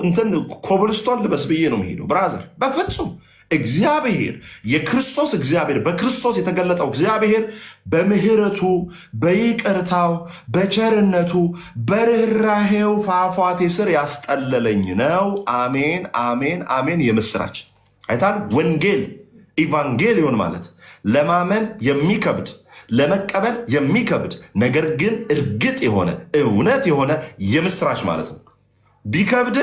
እንትን ኮብልስቶን ልበስ ብዬ ነው የምሄደው ብራዘር። በፍጹም እግዚአብሔር የክርስቶስ እግዚአብሔር በክርስቶስ የተገለጠው እግዚአብሔር በምህረቱ በይቅርታው በቸርነቱ በርህራሄው ፏፏቴ ስር ያስጠለለኝ ነው። አሜን አሜን አሜን። የምስራች አይታል። ወንጌል ኢቫንጌሊዮን ማለት ለማመን የሚከብድ ለመቀበል የሚከብድ ነገር ግን እርግጥ የሆነ እውነት የሆነ የምስራች ማለት ነው። ቢከብድ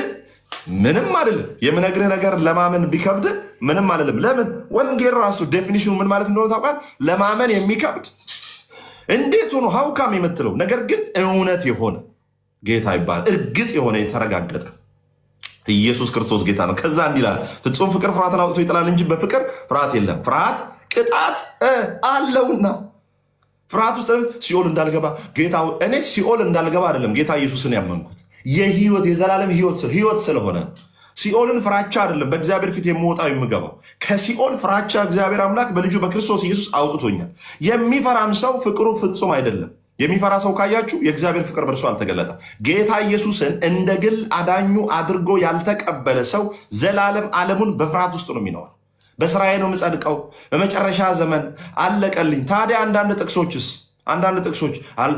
ምንም አይደለም። የምነግርህ ነገር ለማመን ቢከብድ ምንም አይደለም። ለምን? ወንጌል ራሱ ዴፊኒሽኑ ምን ማለት እንደሆነ ታውቃል? ለማመን የሚከብድ እንዴት ሆኖ ሀውካም የምትለው ነገር ግን እውነት የሆነ ጌታ ይባላል። እርግጥ የሆነ የተረጋገጠ ኢየሱስ ክርስቶስ ጌታ ነው። ከዛ እንዲላል ፍጹም ፍቅር ፍርሃትን አውጥቶ ይጥላል እንጂ በፍቅር ፍርሃት የለም። ፍርሃት ቅጣት አለውና ፍርሃት ውስጥ ሲኦል እንዳልገባ ጌታ እኔ ሲኦል እንዳልገባ አይደለም ጌታ ኢየሱስን ያመንኩት የህይወት የዘላለም ህይወት ስለሆነ ሲኦልን ፍራቻ አይደለም በእግዚአብሔር ፊት የምወጣው የምገባው። ከሲኦል ፍራቻ እግዚአብሔር አምላክ በልጁ በክርስቶስ ኢየሱስ አውጥቶኛል። የሚፈራም ሰው ፍቅሩ ፍጹም አይደለም። የሚፈራ ሰው ካያችሁ የእግዚአብሔር ፍቅር በእርሱ አልተገለጠም። ጌታ ኢየሱስን እንደ ግል አዳኙ አድርጎ ያልተቀበለ ሰው ዘላለም ዓለሙን በፍርሃት ውስጥ ነው የሚኖር። በስራዬ ነው የምጸድቀው፣ በመጨረሻ ዘመን አለቀልኝ። ታዲያ አንዳንድ ጥቅሶች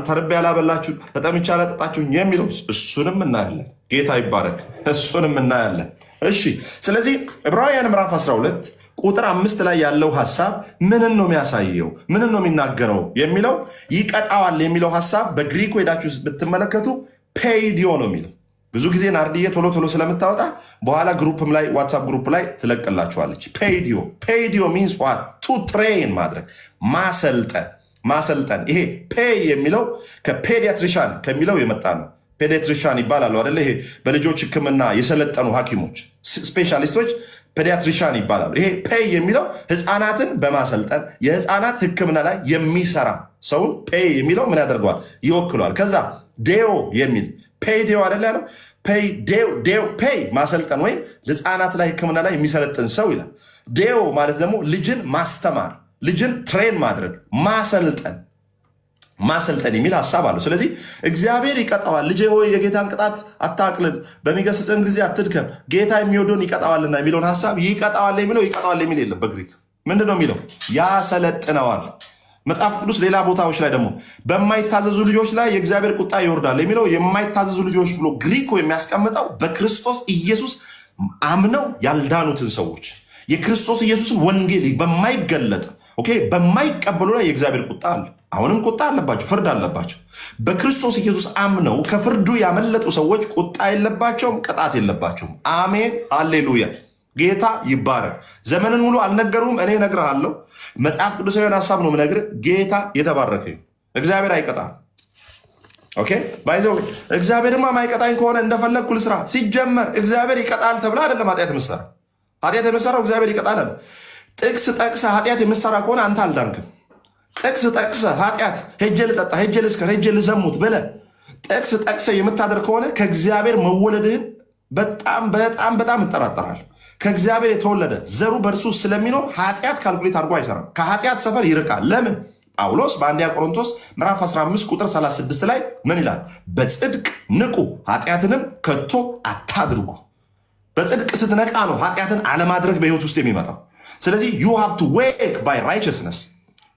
ተርቤ ያላበላችሁን ተጠምቼ ያላጠጣችሁን የሚለው እሱንም እናያለን። ጌታ ይባረክ። እሱንም እናያለን። እሺ፣ ስለዚህ ዕብራውያን ምዕራፍ 12 ቁጥር 5 ላይ ያለው ሐሳብ ምንን ነው የሚያሳየው? ምንን ነው የሚናገረው? የሚለው ይቀጣዋል የሚለው ሐሳብ በግሪኩ ሄዳችሁ ብትመለከቱ ፔይዲዮ ነው የሚለው። ብዙ ጊዜ ናርዲዬ ቶሎ ቶሎ ስለምታወጣ በኋላ ግሩፕም ላይ ዋትሳፕ ግሩፕ ላይ ትለቅላችኋለች። ፔይዲዮ ሚንስ ዋት ቱ ትሬን ማድረግ ማሰልጠን። ይሄ ፔይ የሚለው ከፔዲያትሪሻን ከሚለው የመጣ ነው። ፔዲያትሪሻን ይባላሉ አይደለ? ይሄ በልጆች ሕክምና የሰለጠኑ ሐኪሞች ስፔሻሊስቶች ፔዲያትሪሻን ይባላሉ። ይሄ ፔይ የሚለው ህፃናትን በማሰልጠን የህፃናት ሕክምና ላይ የሚሰራ ሰውን ፔይ የሚለው ምን ያደርገዋል? ይወክሏል። ከዛ ዴዮ የሚል ፔይ ዴዮ አይደለ ያለው? ፔይ ማሰልጠን ወይም ህፃናት ላይ ሕክምና ላይ የሚሰለጥን ሰው ይላል። ዴዮ ማለት ደግሞ ልጅን ማስተማር፣ ልጅን ትሬን ማድረግ፣ ማሰልጠን የሚል ሐሳብ አለው። ስለዚህ እግዚአብሔር ይቀጣዋል። ልጄ ሆይ የጌታን ቅጣት አታቅልል፣ በሚገስጽን ጊዜ አትድከም፣ ጌታ የሚወደውን ይቀጣዋልና የሚለውን ሐሳብ ይቀጣዋል የሚለው ይቀጣዋል የሚል የለም። በግሪክ ምንድን ነው የሚለው? ያሰለጥነዋል። መጽሐፍ ቅዱስ ሌላ ቦታዎች ላይ ደግሞ በማይታዘዙ ልጆች ላይ የእግዚአብሔር ቁጣ ይወርዳል የሚለው የማይታዘዙ ልጆች ብሎ ግሪኮ የሚያስቀምጠው በክርስቶስ ኢየሱስ አምነው ያልዳኑትን ሰዎች የክርስቶስ ኢየሱስን ወንጌል በማይገለጥ በማይቀበሉ ላይ የእግዚአብሔር ቁጣ አለ። አሁንም ቁጣ አለባቸው፣ ፍርድ አለባቸው። በክርስቶስ ኢየሱስ አምነው ከፍርዱ ያመለጡ ሰዎች ቁጣ የለባቸውም፣ ቅጣት የለባቸውም። አሜን፣ ሃሌሉያ። ጌታ ይባረክ። ዘመንን ሙሉ አልነገሩም፣ እኔ እነግርሃለሁ። መጽሐፍ ቅዱሳዊ ሐሳብ ነው የምነግርህ። ጌታ የተባረከ ይሁን። እግዚአብሔር አይቀጣም። ባይዘው እግዚአብሔርማ ማይቀጣኝ ከሆነ እንደፈለግኩ ልስራ። ሲጀመር እግዚአብሔር ይቀጣል ተብላ አይደለም ኃጢአት የምትሰራ። ኃጢአት የምትሰራው እግዚአብሔር ይቀጣል አለ። ጥቅስ ጠቅሰህ ኃጢአት የምትሰራ ከሆነ አንተ አልዳንክም። ጥቅስ ጠቅሰህ ኃጢአት ሄጄ ልጠጣ፣ ሄጄ ልስከር፣ ሄጄ ልዘሙት ብለህ ጥቅስ ጠቅሰህ የምታደርግ ከሆነ ከእግዚአብሔር መወለድህን በጣም እጠራጠራል። ከእግዚአብሔር የተወለደ ዘሩ በእርሱ ስለሚኖር ኃጢአት ካልኩሌት አድርጎ አይሰራም። ከኃጢአት ሰፈር ይርቃል። ለምን? ጳውሎስ በአንደኛ ቆሮንቶስ ምዕራፍ 15 ቁጥር 36 ላይ ምን ይላል? በጽድቅ ንቁ፣ ኃጢአትንም ከቶ አታድርጉ። በጽድቅ ስትነቃ ነው ኃጢአትን አለማድረግ በህይወት ውስጥ የሚመጣው። ስለዚህ you have to wake by righteousness።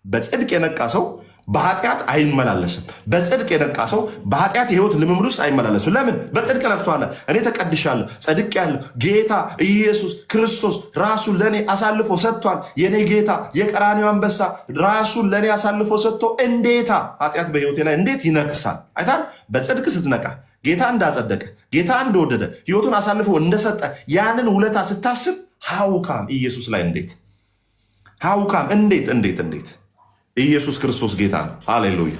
በጽድቅ የነቃ ሰው በኃጢአት አይመላለስም። በጽድቅ የነቃ ሰው በኃጢአት የህይወት ልምምድ ውስጥ አይመላለስም። ለምን? በጽድቅ ነቅቷል። እኔ ተቀድሻለሁ፣ ጸድቄያለሁ። ጌታ ኢየሱስ ክርስቶስ ራሱን ለእኔ አሳልፎ ሰጥቷል። የኔ ጌታ የቀራንዮ አንበሳ ራሱን ለእኔ አሳልፎ ሰጥቶ እንዴታ ኃጢአት በህይወቴ ላይ እንዴት ይነግሳል? አይታል። በጽድቅ ስትነቃ ጌታ እንዳጸደቀ፣ ጌታ እንደወደደ፣ ህይወቱን አሳልፎ እንደሰጠ ያንን ውለታ ስታስብ ሃውካም ኢየሱስ ላይ እንዴት ኢየሱስ ክርስቶስ ጌታ ነው። ሃሌሉያ፣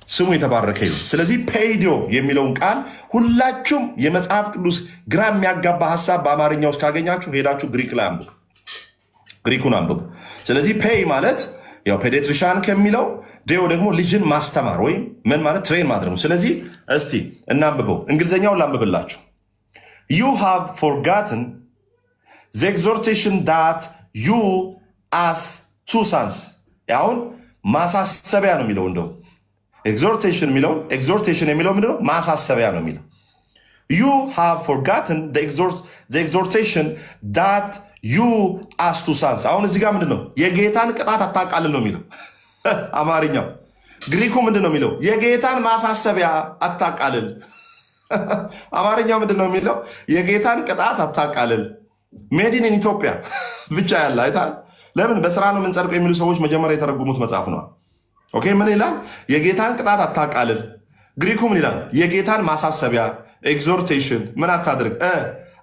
ስሙ የተባረከ ይሁን። ስለዚህ ፔይዲዮ የሚለውን ቃል ሁላችሁም የመጽሐፍ ቅዱስ ግራ የሚያጋባ ሐሳብ በአማርኛ ውስጥ ካገኛችሁ ሄዳችሁ ግሪኩን አንብቡ። ስለዚህ ፔይ ማለት ያው ፔዲያትሪሻን ከሚለው ዴዮ ደግሞ ልጅን ማስተማር ወይም ምን ማለት ትሬን ማድረግ ነው። ስለዚህ እስቲ እናንብበው። እንግሊዝኛውን ላንብብላችሁ። you have forgotten the exhortation that you as two sons። አሁን ማሳሰቢያ ነው የሚለው። እንደው exhortation የሚለው ምንድነው? ማሳሰቢያ ነው የሚለው። you have forgotten the exhortation that you as two sons። አሁን እዚህ ጋር ምንድነው? የጌታን ቅጣት አታቃልል ነው የሚለው አማርኛው። ግሪኩ ምንድነው የሚለው? የጌታን ማሳሰቢያ አታቃልል። አማርኛው ምንድነው የሚለው? የጌታን ቅጣት አታቃልል። ሜዲን ኢን ኢትዮጵያ ብቻ ያለ አይታል። ለምን በስራ ነው የምንጸድቀው የሚሉ ሰዎች መጀመሪያ የተረጉሙት መጽሐፍ ነው። ምን ይላል? የጌታን ቅጣት አታቃልል። ግሪኩ ምን ይላል? የጌታን ማሳሰቢያ ኤግዞርቴሽን ምን አታድርግ?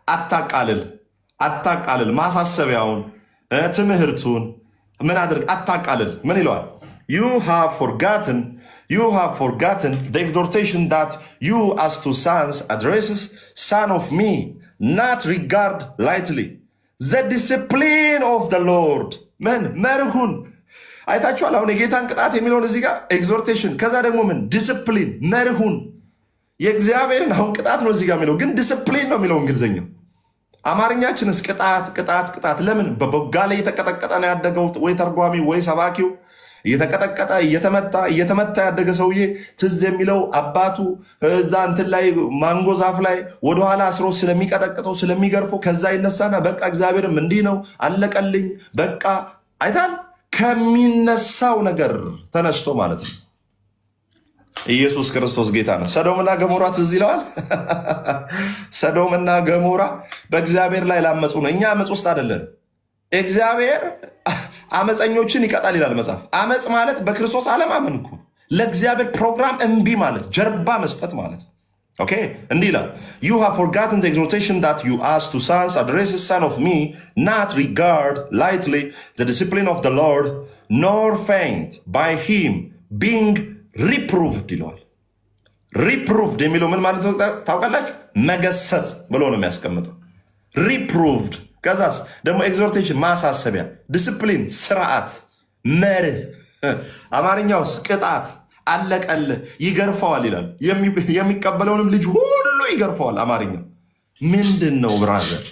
አታቃልል። ማሳሰቢያውን ትምህርቱን ምን አድርግ? አታቃልል። ምን ይለዋል? you have forgotten the exhortation that you as two sons addresses, son of me, not regard lightly the discipline of the Lord። መርሁን አይታችኋል። አሁን የጌታን ቅጣት የሚለውን እዚህ ጋር ኤግዞርቴሽን፣ ከዛ ደግሞ ምን ዲስፕሊን፣ መርሁን የእግዚአብሔርን አሁን ቅጣት ነው እዚህ ጋር የሚለው፣ ግን ዲስፕሊን ነው የሚለው እንግሊዝኛው። አማርኛችንስ ቅጣት ለምን? በቦጋ ላይ የተቀጠቀጠ ነው ያደገው ወይ ተርጓሚ ወይ ሰባኪው እየተቀጠቀጠ እየተመታ ያደገ ሰውዬ ትዝ የሚለው አባቱ እዛ እንትን ላይ ማንጎ ዛፍ ላይ ወደኋላ አስሮ ስለሚቀጠቅጠው ስለሚገርፈው ከዛ ይነሳና በቃ እግዚአብሔርም እንዲህ ነው አለቀልኝ በቃ አይታል። ከሚነሳው ነገር ተነስቶ ማለት ነው። ኢየሱስ ክርስቶስ ጌታ ነው። ሰዶምና ገሞራ ትዝ ይለዋል። ሰዶምና ገሞራ በእግዚአብሔር ላይ ላመፁ ነው። እኛ አመፅ ውስጥ አይደለን። እግዚአብሔር አመፀኞችን ይቀጣል ይላል መጽሐፍ። አመፅ ማለት በክርስቶስ አለማመን እኮ ለእግዚአብሔር ፕሮግራም እምቢ ማለት ጀርባ መስጠት ማለት ነው። ኦኬ እንዲህ ይላል you have forgotten the exhortation that you asked to sons, address son of me, not regard lightly the discipline of the Lord, nor faint by him being reproved ይለዋል። reproved የሚለው ምን ማለት ታውቃላችሁ? መገሰጽ ብሎ ነው የሚያስቀምጠው። reproved ከዛስ ደግሞ ኤግዞርቴሽን ማሳሰቢያ፣ ዲስፕሊን ስርዓት፣ መርህ፣ አማርኛውስ ቅጣት፣ አለቀል፣ ይገርፈዋል ይላል። የሚቀበለውንም ልጅ ሁሉ ይገርፈዋል። አማርኛው ምንድን ነው ብራዘር?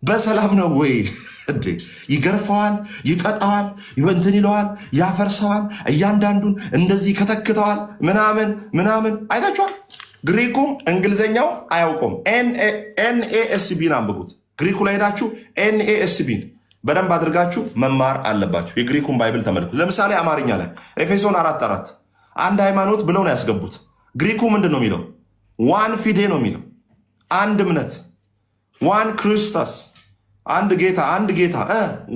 በሰላም ነው ወይ እንዴ? ይገርፈዋል፣ ይቀጣዋል፣ ይወንትን ይለዋል፣ ያፈርሰዋል፣ እያንዳንዱን እንደዚህ ከተክተዋል ምናምን ምናምን። አይታችኋል? ግሪኩም እንግሊዘኛው አያውቁም። ኤንኤኤስቢን አንብቡት። ግሪኩ ላይ ሄዳችሁ ኤንኤኤስቢን በደንብ አድርጋችሁ መማር አለባችሁ። የግሪኩን ባይብል ተመልከቱ። ለምሳሌ አማርኛ ላይ ኤፌሶን 4:4 አንድ ሃይማኖት ብለው ነው ያስገቡት። ግሪኩ ምንድን ነው የሚለው? ዋን ፊዴ ነው የሚለው። አንድ እምነት፣ ዋን ክርስቶስ፣ አንድ ጌታ፣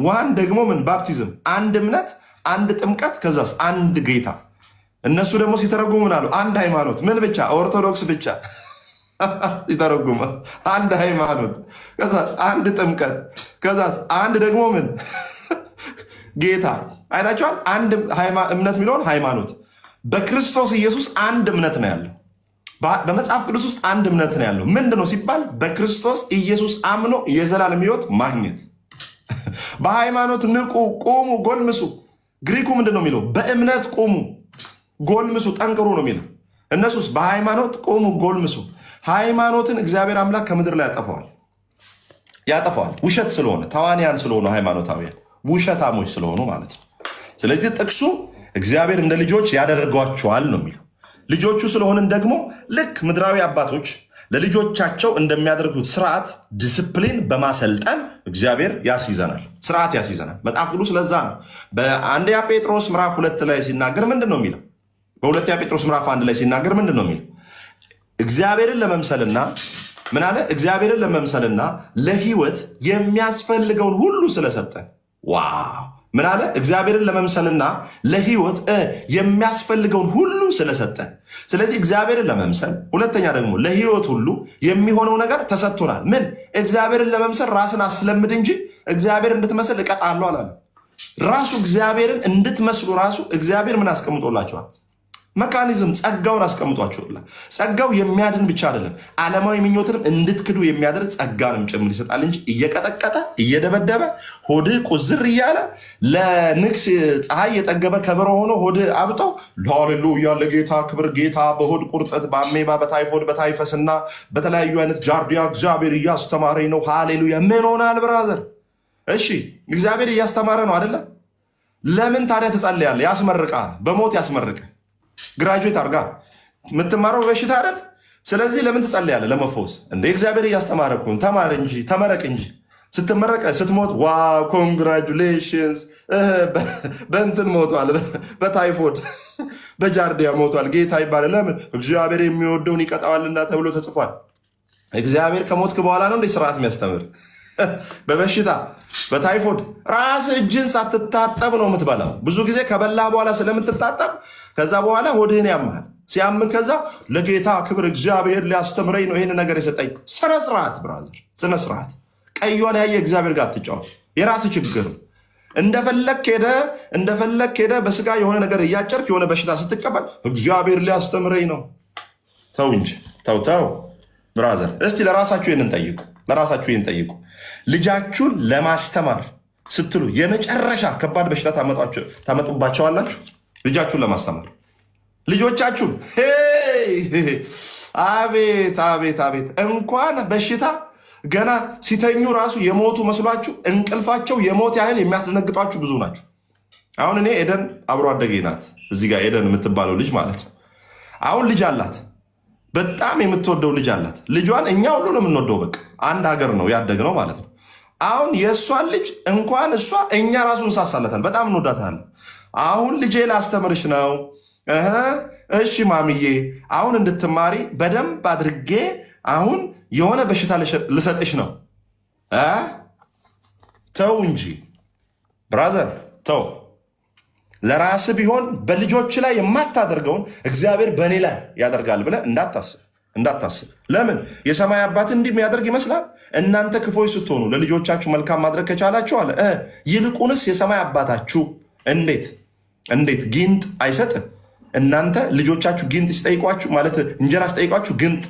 ዋን ደግሞ ምን ባፕቲዝም፣ አንድ እምነት፣ አንድ ጥምቀት፣ ከዛስ አንድ ጌታ። እነሱ ደግሞ ሲተረጉሙ ምን አሉ? አንድ ሃይማኖት ምን ብቻ? ኦርቶዶክስ ብቻ ሲተረጉሙ አንድ ሃይማኖት፣ ከዛስ አንድ ጥምቀት፣ ከዛስ አንድ ደግሞ ምን ጌታ። አይታችኋል? አንድ እምነት የሚለውን ሃይማኖት። በክርስቶስ ኢየሱስ አንድ እምነት ነው ያለው። በመጽሐፍ ቅዱስ ውስጥ አንድ እምነት ነው ያለው። ምንድን ነው ሲባል በክርስቶስ ኢየሱስ አምኖ የዘላለም ሕይወት ማግኘት። በሃይማኖት ንቁ፣ ቁሙ፣ ጎልምሱ። ግሪኩ ምንድን ነው የሚለው? በእምነት ቁሙ፣ ጎልምሱ፣ ጠንክሩ ነው የሚለው። እነሱስ በሃይማኖት ቁሙ፣ ጎልምሱ። ሃይማኖትን እግዚአብሔር አምላክ ከምድር ላይ ያጠፋዋል። ውሸት ስለሆነ፣ ተዋንያን ስለሆኑ፣ ሃይማኖታውያን ውሸታሞች ስለሆኑ ማለት ነው። ስለዚህ ጥቅሱ እግዚአብሔር እንደ ልጆች ያደርጓቸዋል ነው የሚለው። ልጆቹ ስለሆንን ደግሞ ልክ ምድራዊ አባቶች ለልጆቻቸው እንደሚያደርጉት ስርዓት ዲስፕሊን በማሰልጠን እግዚአብሔር ያስይዘናል፣ ስርዓት ያስይዘናል። መጽሐፍ ቅዱስ ለዛ ነው በአንደኛ ጴጥሮስ ምዕራፍ 2 ላይ ሲናገር ምንድን ነው የሚለው? በሁለተኛ ጴጥሮስ ምዕራፍ 1 ላይ ሲናገር ምንድን ነው የሚለው? እግዚአብሔርን ለመምሰልና ምን አለ? እግዚአብሔርን ለመምሰልና ለህይወት የሚያስፈልገውን ሁሉ ስለሰጠን። ዋው! ምን አለ? እግዚአብሔርን ለመምሰልና ለህይወት የሚያስፈልገውን ሁሉ ስለሰጠን። ስለዚህ እግዚአብሔርን ለመምሰል፣ ሁለተኛ ደግሞ ለህይወት ሁሉ የሚሆነው ነገር ተሰጥቶናል። ምን? እግዚአብሔርን ለመምሰል ራስን አስለምድ እንጂ እግዚአብሔር እንድትመስል እቀጣለሁ አላለም። ራሱ እግዚአብሔርን እንድትመስሉ ራሱ እግዚአብሔር ምን አስቀምጦላቸዋል? መካኒዝም፣ ጸጋውን አስቀምጧቸዋል። ጸጋው የሚያድን ብቻ አይደለም፣ ዓለማዊ ምኞትንም እንድትክዱ የሚያደርግ ጸጋንም ጭምር ይሰጣል እንጂ እየቀጠቀጠ እየደበደበ ሆድ ቁዝር እያለ ለንግስ ፀሐይ የጠገበ ከበሮ ሆኖ ሆድ አብጦ ሃሌሉያ ለጌታ ክብር፣ ጌታ በሆድ ቁርጠት፣ በአሜባ፣ በታይፎድ፣ በታይፈስና በተለያዩ አይነት ጃርዲያ እግዚአብሔር እያስተማረኝ ነው። ሃሌሉያ። ምን ሆናል ብራዘር? እሺ እግዚአብሔር እያስተማረ ነው አይደለ? ለምን ታዲያ ትጸልያለህ? ያስመርቃል፣ በሞት ያስመርቅ። ግራጁዌት አርጋ የምትማረው በሽታ አይደል? ስለዚህ ለምን ትጸልያለህ? ለመፈወስ። እንደ እግዚአብሔር እያስተማረ እኮ ተማር እንጂ ተመረቅ እንጂ። ስትመረቅ ስትሞት ዋው ኮንግራጁሌሽንስ፣ በእንትን ሞቷል፣ በታይፎድ በጃርዲያ ሞቷል ጌታ ይባላል። ለምን? እግዚአብሔር የሚወደውን ይቀጣዋልና ተብሎ ተጽፏል። እግዚአብሔር ከሞትክ በኋላ ነው እንደ ስርዓት የሚያስተምር። በበሽታ በታይፎድ ራስ እጅን ሳትታጠብ ነው የምትበላው። ብዙ ጊዜ ከበላ በኋላ ስለምትታጠብ ከዛ በኋላ ሆድህን ያመሃል። ሲያምን ከዛ ለጌታ ክብር እግዚአብሔር ሊያስተምረኝ ነው ይህን ነገር የሰጠኝ። ስነ ስርዓት ብራዘር፣ ስነ ስርዓት። ቀዩን ያየ እግዚአብሔር ጋር ትጫወት። የራስ ችግር። እንደፈለክ ሄደ በስጋ የሆነ ነገር እያጨርክ የሆነ በሽታ ስትቀበል እግዚአብሔር ሊያስተምረኝ ነው። ተው እንጂ ተው ብራዘር። እስቲ ለራሳችሁ ይህንን ጠይቁ። ልጃችሁን ለማስተማር ስትሉ የመጨረሻ ከባድ በሽታ ታመጡባቸዋላችሁ። ልጃችሁን ለማስተማር ልጆቻችሁን አቤት አቤት አቤት! እንኳን በሽታ ገና ሲተኙ ራሱ የሞቱ መስሏችሁ እንቅልፋቸው የሞት ያህል የሚያስደነግጧችሁ ብዙ ናቸው። አሁን እኔ ኤደን አብሮ አደጌ ናት። እዚህ ጋር ኤደን የምትባለው ልጅ ማለት ነው። አሁን ልጅ አላት፣ በጣም የምትወደው ልጅ አላት። ልጇን እኛ ሁሉ ነው የምንወደው። በቃ አንድ ሀገር ነው ያደግነው ማለት ነው። አሁን የእሷን ልጅ እንኳን እሷ እኛ ራሱ እንሳሳለታል፣ በጣም እንወዳታለን። አሁን ልጄ ላስተምርሽ ነው። እሺ ማምዬ፣ አሁን እንድትማሪ በደንብ አድርጌ አሁን የሆነ በሽታ ልሰጥሽ ነው። ተው እንጂ ብራዘር ተው። ለራስ ቢሆን በልጆች ላይ የማታደርገውን እግዚአብሔር በእኔ ላይ ያደርጋል ብለህ እንዳታስብ። ለምን የሰማይ አባት እንዲህ የሚያደርግ ይመስላል? እናንተ ክፎች ስትሆኑ ለልጆቻችሁ መልካም ማድረግ ከቻላችሁ አለ ይልቁንስ የሰማይ አባታችሁ እንዴት ጊንጥ አይሰጥም? እናንተ ልጆቻችሁ ጊንጥ ሲጠይቋችሁ ማለት እንጀራ ሲጠይቋችሁ ግንጥ፣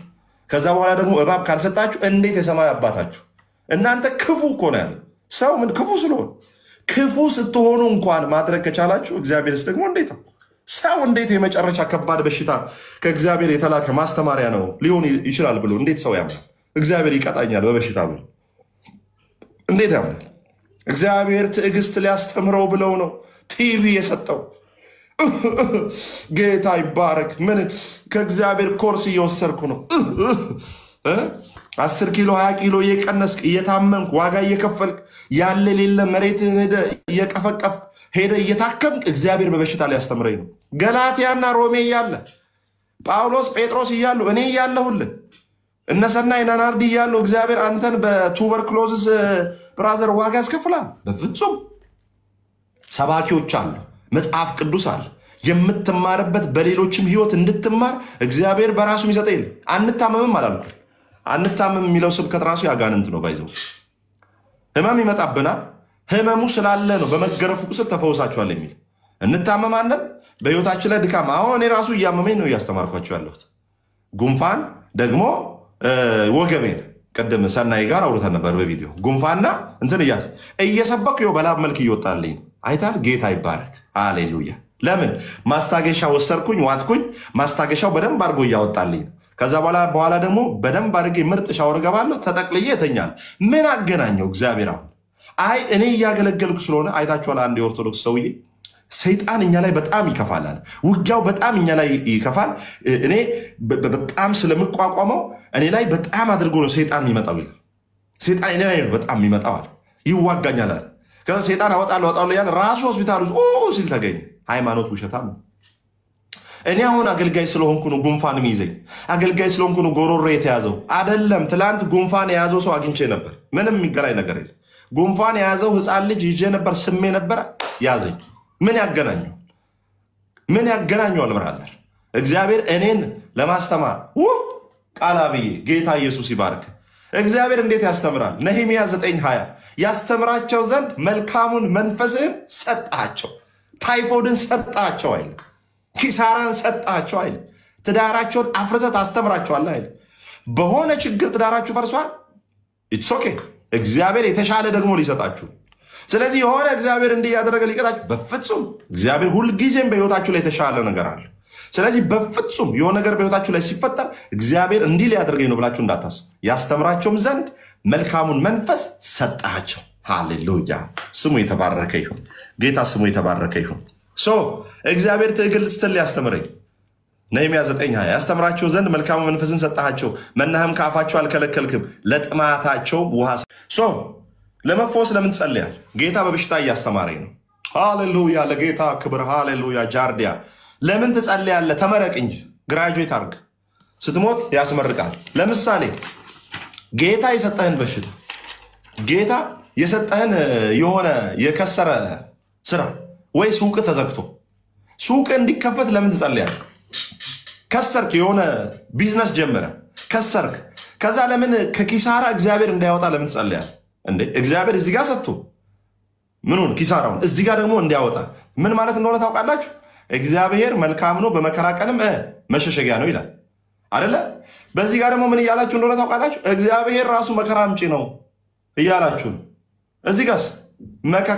ከዛ በኋላ ደግሞ እባብ ካልሰጣችሁ እንዴት የሰማይ አባታችሁ እናንተ ክፉ እኮ ነው ያለ ሰው ምን ክፉ ስለሆነ ክፉ ስትሆኑ እንኳን ማድረግ ከቻላችሁ እግዚአብሔርስ ደግሞ እንዴት ነው? ሰው እንዴት የመጨረሻ ከባድ በሽታ ከእግዚአብሔር የተላከ ማስተማሪያ ነው ሊሆን ይችላል ብሎ እንዴት ሰው ያምናል? እግዚአብሔር ይቀጣኛል በበሽታ ብሎ እንዴት ያምናል? እግዚአብሔር ትዕግስት ሊያስተምረው ብለው ነው ቲቪ የሰጠው። ጌታ ይባረክ። ምን ከእግዚአብሔር ኮርስ እየወሰድኩ ነው። 10 ኪሎ 20 ኪሎ እየቀነስክ እየታመምክ ዋጋ እየከፈልክ ያለ ሌለ መሬትህን ሄደ እየቀፈቀፍ ሄደ እየታከምክ እግዚአብሔር በበሽታ ሊያስተምረኝ ነው። ገላትያና ሮሜ እያለ ጳውሎስ ጴጥሮስ እያሉ እኔ እያለሁልህ እነሰናይ ናናርዲ እያሉ እግዚአብሔር አንተን በቱበርክሎዝስ ብራዘር ዋጋ ያስከፍላል? በፍጹም። ሰባኪዎች አሉ፣ መጽሐፍ ቅዱስ አለ የምትማርበት በሌሎችም ህይወት እንድትማር እግዚአብሔር በራሱ የሚሰጠው የለም። አንታመምም አላልኩም። አንታመም የሚለው ስብከት ራሱ ያጋንንት ነው። ባይዘው ህመም ይመጣብናል። ህመሙ ስላለ ነው በመገረፉ ቁስል ተፈውሳችኋል የሚል። እንታመማለን በህይወታችን ላይ ድካም። አሁን እኔ ራሱ እያመመኝ ነው እያስተማርኳቸው ያለሁት። ጉንፋን ደግሞ ወገቤን ቅድም ሰናይ ጋር አውርተን ነበር በቪዲዮ ጉንፋንና እንትን እየሰበኩ ይኸው በላብ መልክ እየወጣልኝ አይታል። ጌታ ይባረክ። ሃሌሉያ። ለምን ማስታገሻ ወሰርኩኝ ዋትኩኝ። ማስታገሻው በደንብ አድርጎ እያወጣልኝ ከዛ በኋላ ደግሞ በደንብ አድርጌ ምርጥ ሻወር ገባለሁ፣ ተጠቅልዬ እተኛለሁ። ምን አገናኘው እግዚአብሔር? አይ እኔ እያገለገልኩ ስለሆነ አይታችኋል። አንድ የኦርቶዶክስ ሰውዬ ሰይጣን እኛ ላይ በጣም ይከፋላል፣ ውጊያው በጣም እኛ ላይ ይከፋል። እኔ በጣም ስለምቋቋመው እኔ ላይ በጣም አድርጎ ነው ሰይጣን የሚመጣው ይላል። ሰይጣን እኔ ላይ ነው በጣም የሚመጣዋል፣ ይዋጋኛል። ከዛ ሰይጣን አወጣለሁ ያለ ራሱ ሆስፒታል ውስጥ ሲል ተገኘ። ሃይማኖት ውሸታም ነው። እኔ አሁን አገልጋይ ስለሆንኩ ነው ጉንፋን የሚይዘኝ፣ አገልጋይ ስለሆንኩ ነው ጎሮሮ የተያዘው አይደለም። ትላንት ጉንፋን የያዘው ሰው አግኝቼ ነበር። ምንም የሚገናኝ ነገር የለም። ጉንፋን የያዘው ህፃን ልጅ ይዤ ነበር፣ ስሜ ነበር፣ ያዘኝ። ምን ያገናኘው? ምን ያገናኘዋል? ብራዘር እግዚአብሔር እኔን ለማስተማር ቃላብዬ ጌታ ኢየሱስ ይባርክ። እግዚአብሔር እንዴት ያስተምራል? ነህምያ 9:20 ያስተምራቸው ዘንድ መልካሙን መንፈስህን ሰጣቸው፣ ታይፎድን ሰጣቸው አይል፣ ኪሳራን ሰጣቸው አይል፣ ትዳራቸውን አፍርሰት አስተምራቸዋለህ አይል። በሆነ ችግር ትዳራችሁ ፈርሷል፣ ኢትስ ኦኬ። እግዚአብሔር የተሻለ ደግሞ ሊሰጣችሁ። ስለዚህ የሆነ እግዚአብሔር እንዲህ ያደረገ ሊቀጣችሁ በፍጹም። እግዚአብሔር ሁልጊዜም በህይወታችሁ ላይ የተሻለ ነገር አለ። ስለዚህ በፍጹም የሆነ ነገር በህይወታችሁ ላይ ሲፈጠር እግዚአብሔር እንዲህ ሊያደርገኝ ነው ብላችሁ እንዳታስብ። ያስተምራቸውም ዘንድ መልካሙን መንፈስ ሰጣቸው። ሃሌሉያ። ስሙ የተባረከ ይሁን። ጌታ ስሙ የተባረከ ይሁን። እግዚአብሔር ትዕግስትን ሊያስተምረኝ ነህምያ 9:20 ያስተምራቸው ዘንድ መልካሙን መንፈስን ሰጣቸው፣ መናህም ከአፋቸው አልከለከልክም፣ ለጥማታቸው ውሃ። ለመፈወስ ለምን ጸልያል? ጌታ በበሽታ እያስተማረኝ ነው። ሃሌሉያ። ለጌታ ክብር። ሃሌሉያ። ጃርዲያ ለምን ትጸልያለህ? ተመረቅ እንጂ ግራጁዌት አርግ። ስትሞት ያስመርቃል። ለምሳሌ ጌታ የሰጠህን በሽታ፣ ጌታ የሰጠህን የሆነ የከሰረ ስራ ወይ ሱቅ ተዘግቶ ሱቅ እንዲከፈት ለምን ትጸልያለህ? ከሰርክ፣ የሆነ ቢዝነስ ጀመረ ከሰርክ፣ ከዛ ለምን ከኪሳራ እግዚአብሔር እንዳያወጣ ለምን ትጸልያለህ? እንዴ እግዚአብሔር እዚህ ጋር ሰጥቶ ምኑን ኪሳራውን እዚህ ጋር ደግሞ እንዲያወጣ ምን ማለት እንደሆነ ታውቃላችሁ? እግዚአብሔር መልካም ነው በመከራ ቀንም መሸሸጊያ ነው ይላል አይደለ? በዚህ ጋር ደግሞ ምን እያላችሁ እንደሆነ ታውቃላችሁ? እግዚአብሔር ራሱ መከራ አምጪ ነው እያላችሁ ነው። እዚህ ጋርስ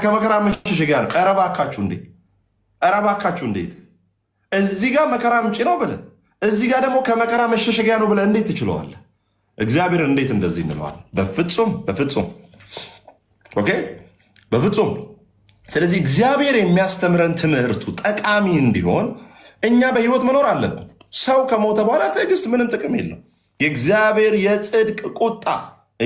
ከመከራ መሸሸጊያ ነው። ኧረ እባካችሁ እንዴት እዚህ ጋር መከራ አምጪ ነው ብለህ እዚህ ጋር ደግሞ ከመከራ መሸሸጊያ ነው ብለህ እንዴት ትችለዋለህ? እግዚአብሔር እንዴት እንደዚህ እንለዋለን? በፍጹም ኦኬ፣ በፍጹም። ስለዚህ እግዚአብሔር የሚያስተምረን ትምህርቱ ጠቃሚ እንዲሆን እኛ በህይወት መኖር አለብን። ሰው ከሞተ በኋላ ትዕግስት ምንም ጥቅም የለው። የእግዚአብሔር የጽድቅ ቁጣ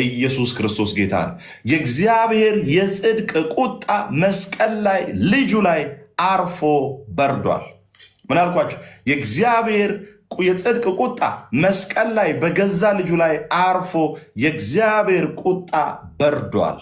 ኢየሱስ ክርስቶስ ጌታ ነው። የእግዚአብሔር የጽድቅ ቁጣ መስቀል ላይ ልጁ ላይ አርፎ በርዷል። ምን አልኳቸው? የእግዚአብሔር የጽድቅ ቁጣ መስቀል ላይ በገዛ ልጁ ላይ አርፎ የእግዚአብሔር ቁጣ በርዷል።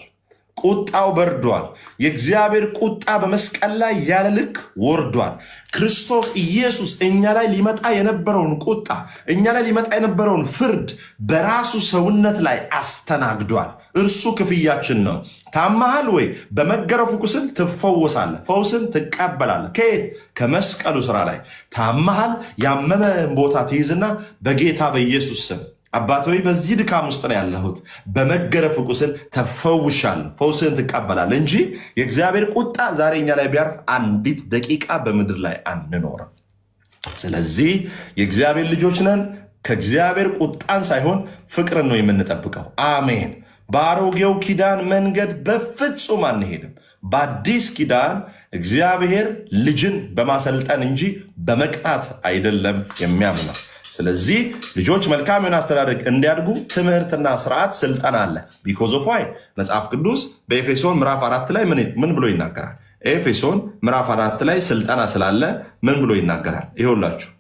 ቁጣው በርዷል። የእግዚአብሔር ቁጣ በመስቀል ላይ ያለ ልክ ወርዷል። ክርስቶስ ኢየሱስ እኛ ላይ ሊመጣ የነበረውን ቁጣ፣ እኛ ላይ ሊመጣ የነበረውን ፍርድ በራሱ ሰውነት ላይ አስተናግዷል። እርሱ ክፍያችን ነው። ታማሃል ወይ? በመገረፉ ቁስል ትፈወሳለህ፣ ፈውስን ትቀበላለህ። ከየት? ከመስቀሉ ስራ ላይ። ታማሃል? ያመመ ቦታ ትይዝና በጌታ በኢየሱስ ስም አባት ሆይ በዚህ ድካም ውስጥ ነው ያለሁት፣ በመገረፍ ቁስል ተፈውሻለሁ፣ ፈውስን ትቀበላለህ እንጂ የእግዚአብሔር ቁጣ ዛሬ እኛ ላይ ቢያርፍ አንዲት ደቂቃ በምድር ላይ አንኖርም። ስለዚህ የእግዚአብሔር ልጆች ነን። ከእግዚአብሔር ቁጣን ሳይሆን ፍቅርን ነው የምንጠብቀው። አሜን። በአሮጌው ኪዳን መንገድ በፍጹም አንሄድም። በአዲስ ኪዳን እግዚአብሔር ልጅን በማሰልጠን እንጂ በመቅጣት አይደለም የሚያምነው። ስለዚህ ልጆች መልካም የሆነ አስተዳደግ እንዲያድጉ ትምህርትና ስርዓት ስልጠና አለ። ቢኮዝ ኦፍ ዋይ መጽሐፍ ቅዱስ በኤፌሶን ምዕራፍ 4 ላይ ምን ብሎ ይናገራል? ኤፌሶን ምዕራፍ 4 ላይ ስልጠና ስላለ ምን ብሎ ይናገራል? ይኸውላችሁ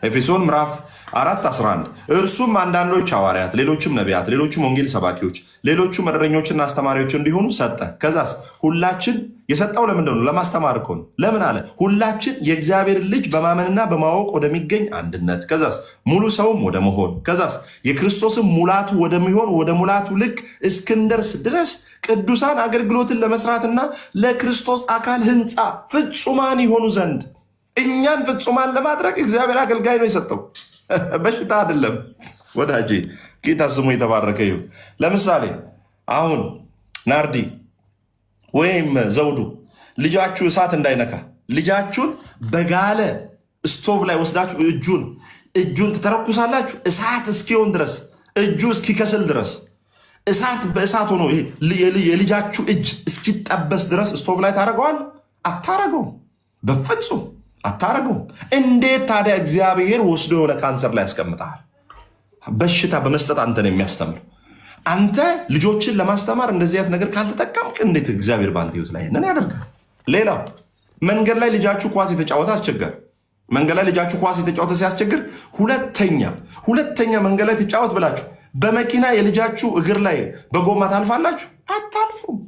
ኤፌሶን ምዕራፍ 4:11 እርሱም አንዳንዶች ሐዋርያት፣ ሌሎችም ነቢያት፣ ሌሎችም ወንጌል ሰባኪዎች፣ ሌሎችም እረኞችና አስተማሪዎች እንዲሆኑ ሰጠ። ከዛስ ሁላችን የሰጠው ለምንድን ነው? ለማስተማር እኮ ነው። ለምን አለ? ሁላችን የእግዚአብሔር ልጅ በማመንና በማወቅ ወደሚገኝ አንድነት፣ ከዛስ ሙሉ ሰውም ወደ መሆን፣ ከዛስ የክርስቶስም ሙላቱ ወደሚሆን ወደ ሙላቱ ልክ እስክንደርስ ድረስ ቅዱሳን አገልግሎትን ለመስራትና ለክርስቶስ አካል ሕንፃ ፍጹማን ይሆኑ ዘንድ። እኛን ፍጹማን ለማድረግ እግዚአብሔር አገልጋይ ነው የሰጠው፣ በሽታ አይደለም ወዳጄ። ጌታ ስሙ የተባረከ ይሁን። ለምሳሌ አሁን ናርዲ ወይም ዘውዱ ልጃችሁ እሳት እንዳይነካ ልጃችሁን በጋለ ስቶቭ ላይ ወስዳችሁ እጁን ትተረኩሳላችሁ እሳት እስኪሆን ድረስ፣ እጁ እስኪከስል ድረስ፣ እሳት በእሳት ሆኖ የልጃችሁ እጅ እስኪጠበስ ድረስ ስቶቭ ላይ ታደርገዋል? አታረገውም። በፍጹም አታረገውም። እንዴት ታዲያ እግዚአብሔር ወስዶ የሆነ ካንሰር ላይ ያስቀምጣል? በሽታ በመስጠት አንተን የሚያስተምር አንተ ልጆችን ለማስተማር እንደዚህ አይነት ነገር ካልተጠቀምክ እንዴት እግዚአብሔር ባንተ ህይወት ላይ እነን ያደርጋል? ሌላው መንገድ ላይ ልጃችሁ ኳስ የተጫወተ አስቸገር። መንገድ ላይ ልጃችሁ ኳስ የተጫወተ ሲያስቸግር ሁለተኛ መንገድ ላይ ትጫወት ብላችሁ በመኪና የልጃችሁ እግር ላይ በጎማ ታልፋላችሁ? አታልፉም።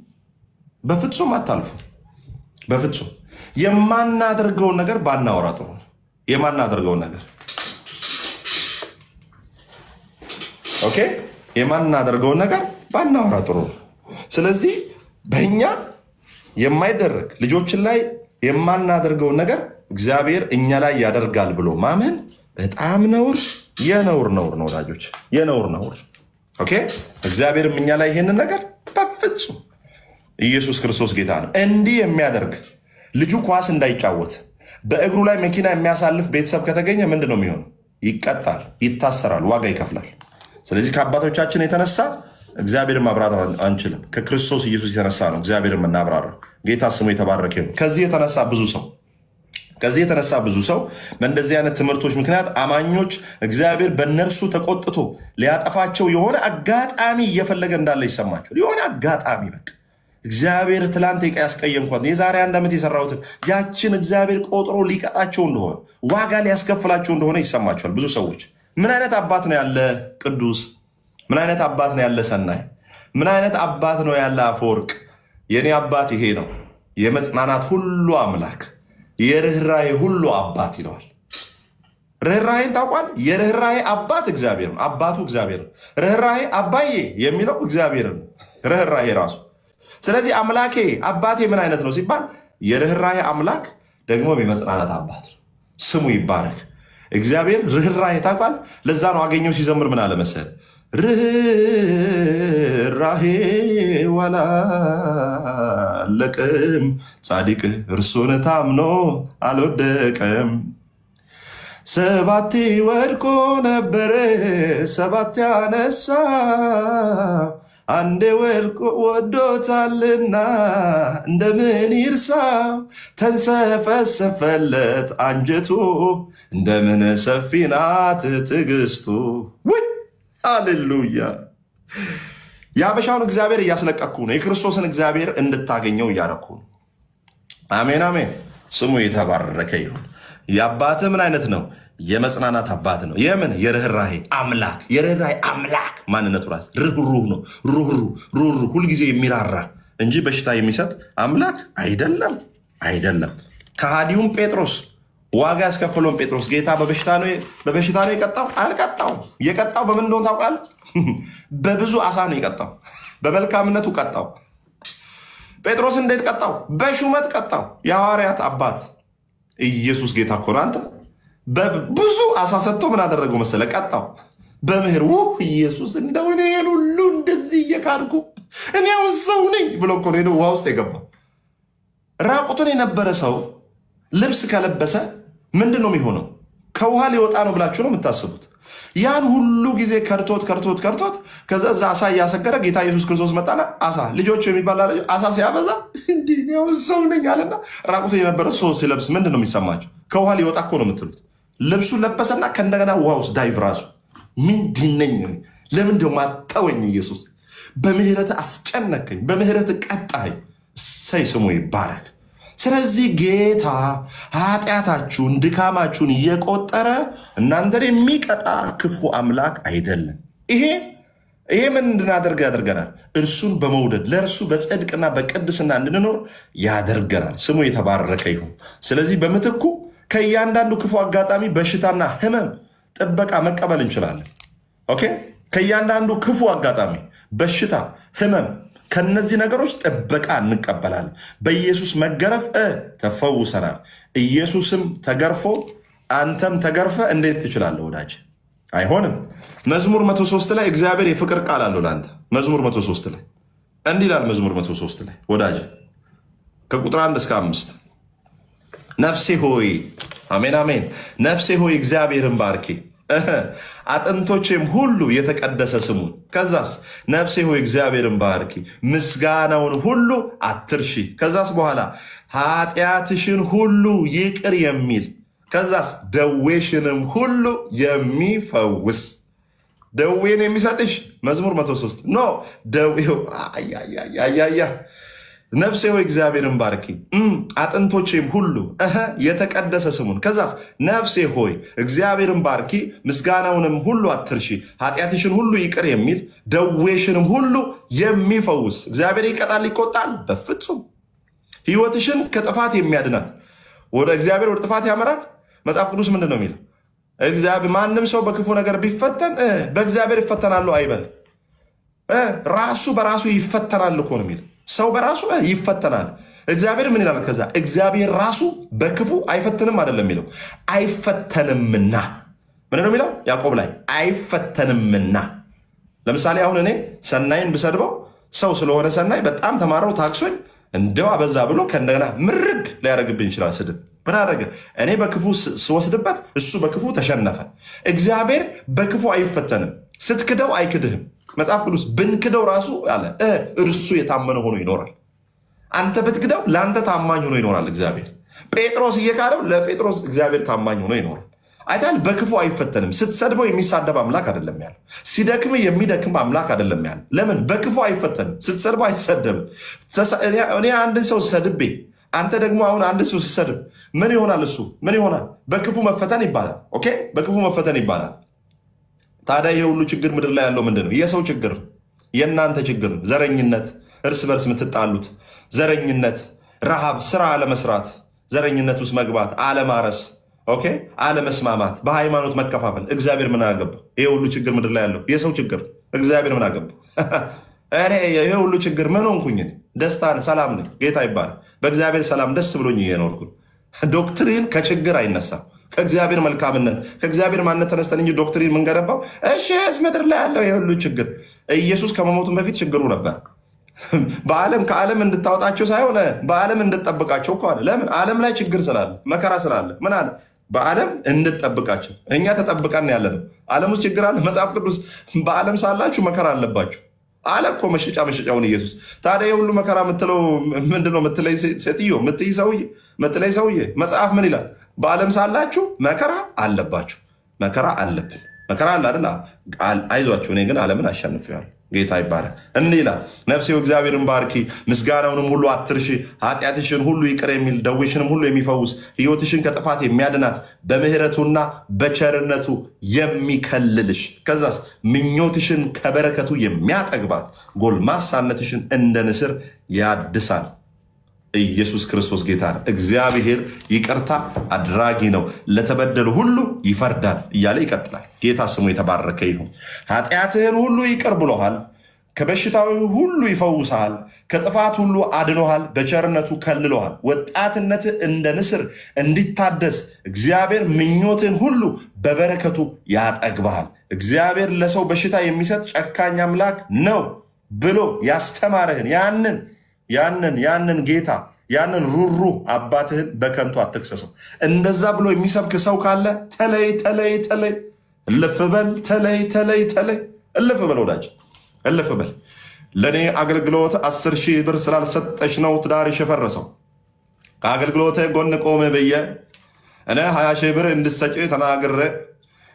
በፍጹም አታልፉም። በፍጹም የማናደርገውን ነገር ባናወራ ጥሩ ነው። የማናደርገውን ነገር ኦኬ፣ የማናደርገውን ነገር ባናወራ ጥሩ ነው። ስለዚህ በእኛ የማይደረግ ልጆችን ላይ የማናደርገውን ነገር እግዚአብሔር እኛ ላይ ያደርጋል ብሎ ማመን በጣም የነውር ነው ወዳጆች፣ የነውር ነውር። ኦኬ፣ እግዚአብሔርም እኛ ላይ ይሄንን ነገር በፍጹም ኢየሱስ ክርስቶስ ጌታ ነው እንዲህ የሚያደርግ ልጁ ኳስ እንዳይጫወት በእግሩ ላይ መኪና የሚያሳልፍ ቤተሰብ ከተገኘ ምንድነው የሚሆነው? ይቀጣል፣ ይታሰራል፣ ዋጋ ይከፍላል። ስለዚህ ከአባቶቻችን የተነሳ እግዚአብሔርን ማብራራት አንችልም። ከክርስቶስ ኢየሱስ የተነሳ ነው እግዚአብሔርን የምናብራራው። ጌታ ስሙ የተባረከ ይሁን። ከዚህ የተነሳ ብዙ ሰው በእንደዚህ አይነት ትምህርቶች ምክንያት አማኞች እግዚአብሔር በእነርሱ ተቆጥቶ ሊያጠፋቸው የሆነ አጋጣሚ እየፈለገ እንዳለ ይሰማቸው። የሆነ አጋጣሚ በቃ እግዚአብሔር ትላንት ያስቀየምኳት የዛሬ 1 ዓመት የሰራሁትን ያችን እግዚአብሔር ቆጥሮ ሊቀጣቸው እንደሆነ ዋጋ ሊያስከፍላቸው እንደሆነ ይሰማቸዋል ብዙ ሰዎች። ምን አይነት አባት ነው ያለ ቅዱስ? ምን አይነት አባት ነው ያለ ሰናይ? ምን አይነት አባት ነው ያለ አፈወርቅ? የኔ አባት ይሄ ነው፣ የመጽናናት ሁሉ አምላክ፣ የርኅራኄ ሁሉ አባት ይለዋል። ርኅራኄን ታውቋል? የርኅራኄ አባት እግዚአብሔር ነው። አባቱ እግዚአብሔር ነው። ርኅራኄ አባዬ የሚለው እግዚአብሔር ነው፣ ርኅራኄ ራሱ። ስለዚህ አምላኬ አባቴ ምን አይነት ነው ሲባል የርኅራኄ አምላክ ደግሞ የመጽናናት አባት ነው። ስሙ ይባረክ። እግዚአብሔር ርኅራኄ ታውቃል? ለዛ ነው አገኘው ሲዘምር ምን አለ መሰል? ርኅራኄ አላለቅም፣ ጻድቅ እርሱን ታምኖ አልወደቀም። 7 ወድቆ ነበረ 7 ያነሳ፣ አንዴ ወዶታልና እንደምን ይርሳው። ተንሰፈሰፈለት አንጀቱ፣ እንደምን ሰፊ ናት ትዕግስቱ። ሃሌሉያ! የአበሻውን እግዚአብሔር እያስለቀኩ ነው። የክርስቶስን እግዚአብሔር እንድታገኘው እያረኩ ነው። አሜን አሜን። ስሙ የተባረከ ይሁን። የአባት ምን አይነት ነው? የመጽናናት አባት ነው። የምን? የርኅራኄ አምላክ። የርኅራኄ አምላክ ማንነቱ ራስ ርኅሩህ ነው። ሩህሩህ ሁልጊዜ የሚራራ እንጂ በሽታ የሚሰጥ አምላክ አይደለም። ከሃዲውም ጴጥሮስ ዋጋ ያስከፈለውን ጴጥሮስ ጌታ በበሽታ ነው የቀጣው? አልቀጣው። የቀጣው በምን እንደሆነ ታውቃለህ? በብዙ አሳ ነው የቀጣው። በመልካምነቱ ቀጣው። ጴጥሮስ እንዴት ቀጣው? በሹመት ቀጣው። የሐዋርያት አባት ኢየሱስ ጌታ እኮ ነው። አንተ በብዙ አሳ ሰጥቶ ምን አደረገው መሰለ? ቀጣው። በምህር ኢየሱስ እንደው እኔ ሁሉ እንደዚህ እየካድኩ እኔ አሁን ሰው ነኝ ብሎ እኮ ነው ውሃ ውስጥ የገባው። ራቁቱን የነበረ ሰው ልብስ ከለበሰ ምንድን ነው የሚሆነው? ከውሃ ሊወጣ ነው ብላችሁ ነው የምታስቡት? ያን ሁሉ ጊዜ ከርቶት ከዛ አሳ እያሰገረ ጌታ ኢየሱስ ክርስቶስ መጣና አሳ ልጆች የሚባል አሳ ሲያበዛ እንዲህ ነው ሰው ነኝ አለና ራቁቱን የነበረ ሰው ሲለብስ ምንድን ነው የሚሰማቸው? ከውሃ ሊወጣ እኮ ነው የምትሉት። ልብሱን ለበሰና ከእንደገና ውሃ ውስጥ ዳይቭ ራሱ ምንድን ነኝ? ለምን ደሞ አጣወኝ? ኢየሱስ በምህረት አስጨነቀኝ፣ በምህረት ቀጣኝ። እሰይ ስሙ ይባረክ። ስለዚህ ጌታ ኃጢአታችሁን ድካማችሁን እየቆጠረ እናንተን የሚቀጣ ክፉ አምላክ አይደለም። ይሄ ምን እንድናደርግ ያደርገናል? እርሱን በመውደድ ለእርሱ በጽድቅና በቅድስና እንድንኖር ያደርገናል። ስሙ የተባረከ ይሁን። ስለዚህ በምትኩ ከእያንዳንዱ ክፉ አጋጣሚ በሽታና ህመም ጥበቃ መቀበል እንችላለን። ኦኬ፣ ከእያንዳንዱ ክፉ አጋጣሚ በሽታ፣ ህመም ከነዚህ ነገሮች ጥበቃ እንቀበላለን። በኢየሱስ መገረፍ ተፈውሰናል። ኢየሱስም ተገርፎ አንተም ተገርፈ እንዴት ትችላለህ ወዳጅ? አይሆንም። መዝሙር 103 ላይ እግዚአብሔር የፍቅር ቃል አለው ለአንተ። መዝሙር 103 ላይ እንዲህ ይላል። መዝሙር 103 ላይ ወዳጅ ከቁጥር 1 እስከ 5 ነፍሴ ሆይ አሜን አሜን፣ ነፍሴ ሆይ እግዚአብሔርን ባርኪ አጥንቶቼም ሁሉ የተቀደሰ ስሙን። ከዛስ ነፍሴ ሆይ እግዚአብሔርን ባርኪ ምስጋናውን ሁሉ አትርሺ። ከዛስ በኋላ ኃጢአትሽን ሁሉ ይቅር የሚል ከዛስ ደዌሽንም ሁሉ የሚፈውስ። ደዌን የሚሰጥሽ መዝሙር 103 ኖ ደዌው ነፍሴ ሆይ እግዚአብሔርን ባርኪ አጥንቶቼም ሁሉ የተቀደሰ ስሙን። ከዛስ ነፍሴ ሆይ እግዚአብሔርን ባርኪ ምስጋናውንም ሁሉ አትርሺ ኃጢአትሽን ሁሉ ይቅር የሚል ደዌሽንም ሁሉ የሚፈውስ። እግዚአብሔር ይቀጣል ይቆጣል? በፍጹም። ህይወትሽን ከጥፋት የሚያድናት ወደ እግዚአብሔር ወደ ጥፋት ያመራል? መጽሐፍ ቅዱስ ምንድን ነው የሚለው? እግዚአብሔር ማንም ሰው በክፉ ነገር ቢፈተን በእግዚአብሔር ይፈተናሉ አይበል። ራሱ በራሱ ይፈተናል እኮ ነው የሚለው። ሰው በራሱ ይፈተናል። እግዚአብሔር ምን ይላል? ከዛ እግዚአብሔር ራሱ በክፉ አይፈትንም አይደለም የሚለው፣ አይፈተንምና። ምን ነው የሚለው? ያዕቆብ ላይ አይፈተንምና። ለምሳሌ አሁን እኔ ሰናይን ብሰድበው ሰው ስለሆነ ሰናይ በጣም ተማረው ታክሶኝ እንደው አበዛ ብሎ ከእንደገና ምርግ ሊያደርግብኝ ይችላል። ስድብ ምን አደረገ? እኔ በክፉ ስወስድበት እሱ በክፉ ተሸነፈ። እግዚአብሔር በክፉ አይፈተንም። ስትክደው አይክድህም። መጽሐፍ ቅዱስ ብንክደው ራሱ አለ እርሱ የታመነ ሆኖ ይኖራል። አንተ ብትክደው ለአንተ ታማኝ ሆኖ ይኖራል እግዚአብሔር። ጴጥሮስ እየካደው ለጴጥሮስ እግዚአብሔር ታማኝ ሆኖ ይኖራል። አይታል በክፉ አይፈተንም። ስትሰድበው የሚሳደብ አምላክ አይደለም ያለ። ሲደክም የሚደክም አምላክ አይደለም ያለ። ለምን? በክፉ አይፈተንም። ስትሰድበው አይሰደብም። እኔ አንድን ሰው ሰድቤ አንተ ደግሞ አሁን አንድ ሰው ሲሰድብ ምን ይሆናል? እሱ ምን ይሆናል? በክፉ መፈተን ይባላል። ኦኬ፣ በክፉ መፈተን ይባላል። ታዲያ ይሄ ሁሉ ችግር ምድር ላይ ያለው ምንድን ነው? የሰው ችግር፣ የእናንተ ችግር፣ ዘረኝነት፣ እርስ በርስ የምትጣሉት ዘረኝነት፣ ረሃብ፣ ስራ አለመስራት፣ ዘረኝነት ውስጥ መግባት፣ አለማረስ፣ ኦኬ፣ አለመስማማት፣ በሃይማኖት መከፋፈል። እግዚአብሔር ምን አገባ? ይሄ ሁሉ ችግር ምድር ላይ ያለው የሰው ችግር፣ እግዚአብሔር ምን አገባ? እኔ ይሄ ሁሉ ችግር ምን ሆንኩኝ? ደስታ ሰላም ነኝ። ጌታ ይባላል። በእግዚአብሔር ሰላም ደስ ብሎኝ እየኖርኩ። ዶክትሪን ከችግር አይነሳም። ከእግዚአብሔር መልካምነት ከእግዚአብሔር ማንነት ተነስተን እንጂ ዶክትሪን የምንገነባው እሺ ምድር ላይ ያለው የሁሉ ችግር ኢየሱስ ከመሞቱን በፊት ችግሩ ነበር። በዓለም ከዓለም እንድታወጣቸው ሳይሆን በዓለም እንድጠብቃቸው እኮ አለ። ለምን? ዓለም ላይ ችግር ስላለ መከራ ስላለ ምን አለ? በዓለም እንድጠብቃቸው። እኛ ተጠብቀን ያለ ነው። ዓለም ውስጥ ችግር አለ። መጽሐፍ ቅዱስ በዓለም ሳላችሁ መከራ አለባችሁ አለ እኮ። መሸጫውን ኢየሱስ። ታዲያ የሁሉ መከራ የምትለው ምንድነው? ምትለይ ሴትዮ ምትለይ ሰውዬ መጽሐፍ ምን ይላል? በዓለም ሳላችሁ መከራ አለባችሁ። መከራ አለብን። መከራ አለ አይደል? አይዟችሁ እኔ ግን ዓለምን አሸንፌዋለሁ። ጌታ ይባረክ። እንዲህ ይላል፣ ነፍሴ እግዚአብሔርን ባርኪ ምስጋናውንም ሁሉ አትርሺ ኃጢአትሽን ሁሉ ይቅር የሚል ደዌሽንም ሁሉ የሚፈውስ ሕይወትሽን ከጥፋት የሚያድናት በምህረቱና በቸርነቱ የሚከልልሽ ከዛስ ምኞትሽን ከበረከቱ የሚያጠግባት ጎልማሳነትሽን እንደ ንስር ያድሳል። ኢየሱስ ክርስቶስ ጌታ ነው። እግዚአብሔር ይቅርታ አድራጊ ነው፣ ለተበደሉ ሁሉ ይፈርዳል እያለ ይቀጥላል። ጌታ ስሙ የተባረከ ይሁን። ኃጢአትህን ሁሉ ይቅር ብሎሃል፣ ከበሽታዊ ሁሉ ይፈውሳል፣ ከጥፋት ሁሉ አድኖሃል፣ በቸርነቱ ከልሎሃል። ወጣትነትህ እንደ ንስር እንዲታደስ እግዚአብሔር ምኞትን ሁሉ በበረከቱ ያጠግባሃል። እግዚአብሔር ለሰው በሽታ የሚሰጥ ጨካኝ አምላክ ነው ብሎ ያስተማረህን ያንን ጌታ ያንን ሩሩ አባትህን በከንቱ አትክሰሰው። እንደዛ ብሎ የሚሰብክ ሰው ካለ ተለይ፣ እልፍ በል፣ ተለይ፣ እልፍ በል ወዳጅ፣ እልፍ በል። ለእኔ አገልግሎት 10,000 ብር ስላልሰጠሽ ነው ትዳርሽ የፈረሰው። ከአገልግሎት ጎን ቆመ ብዬ እኔ 20,000 ብር እንድሰጭ ተናግሬ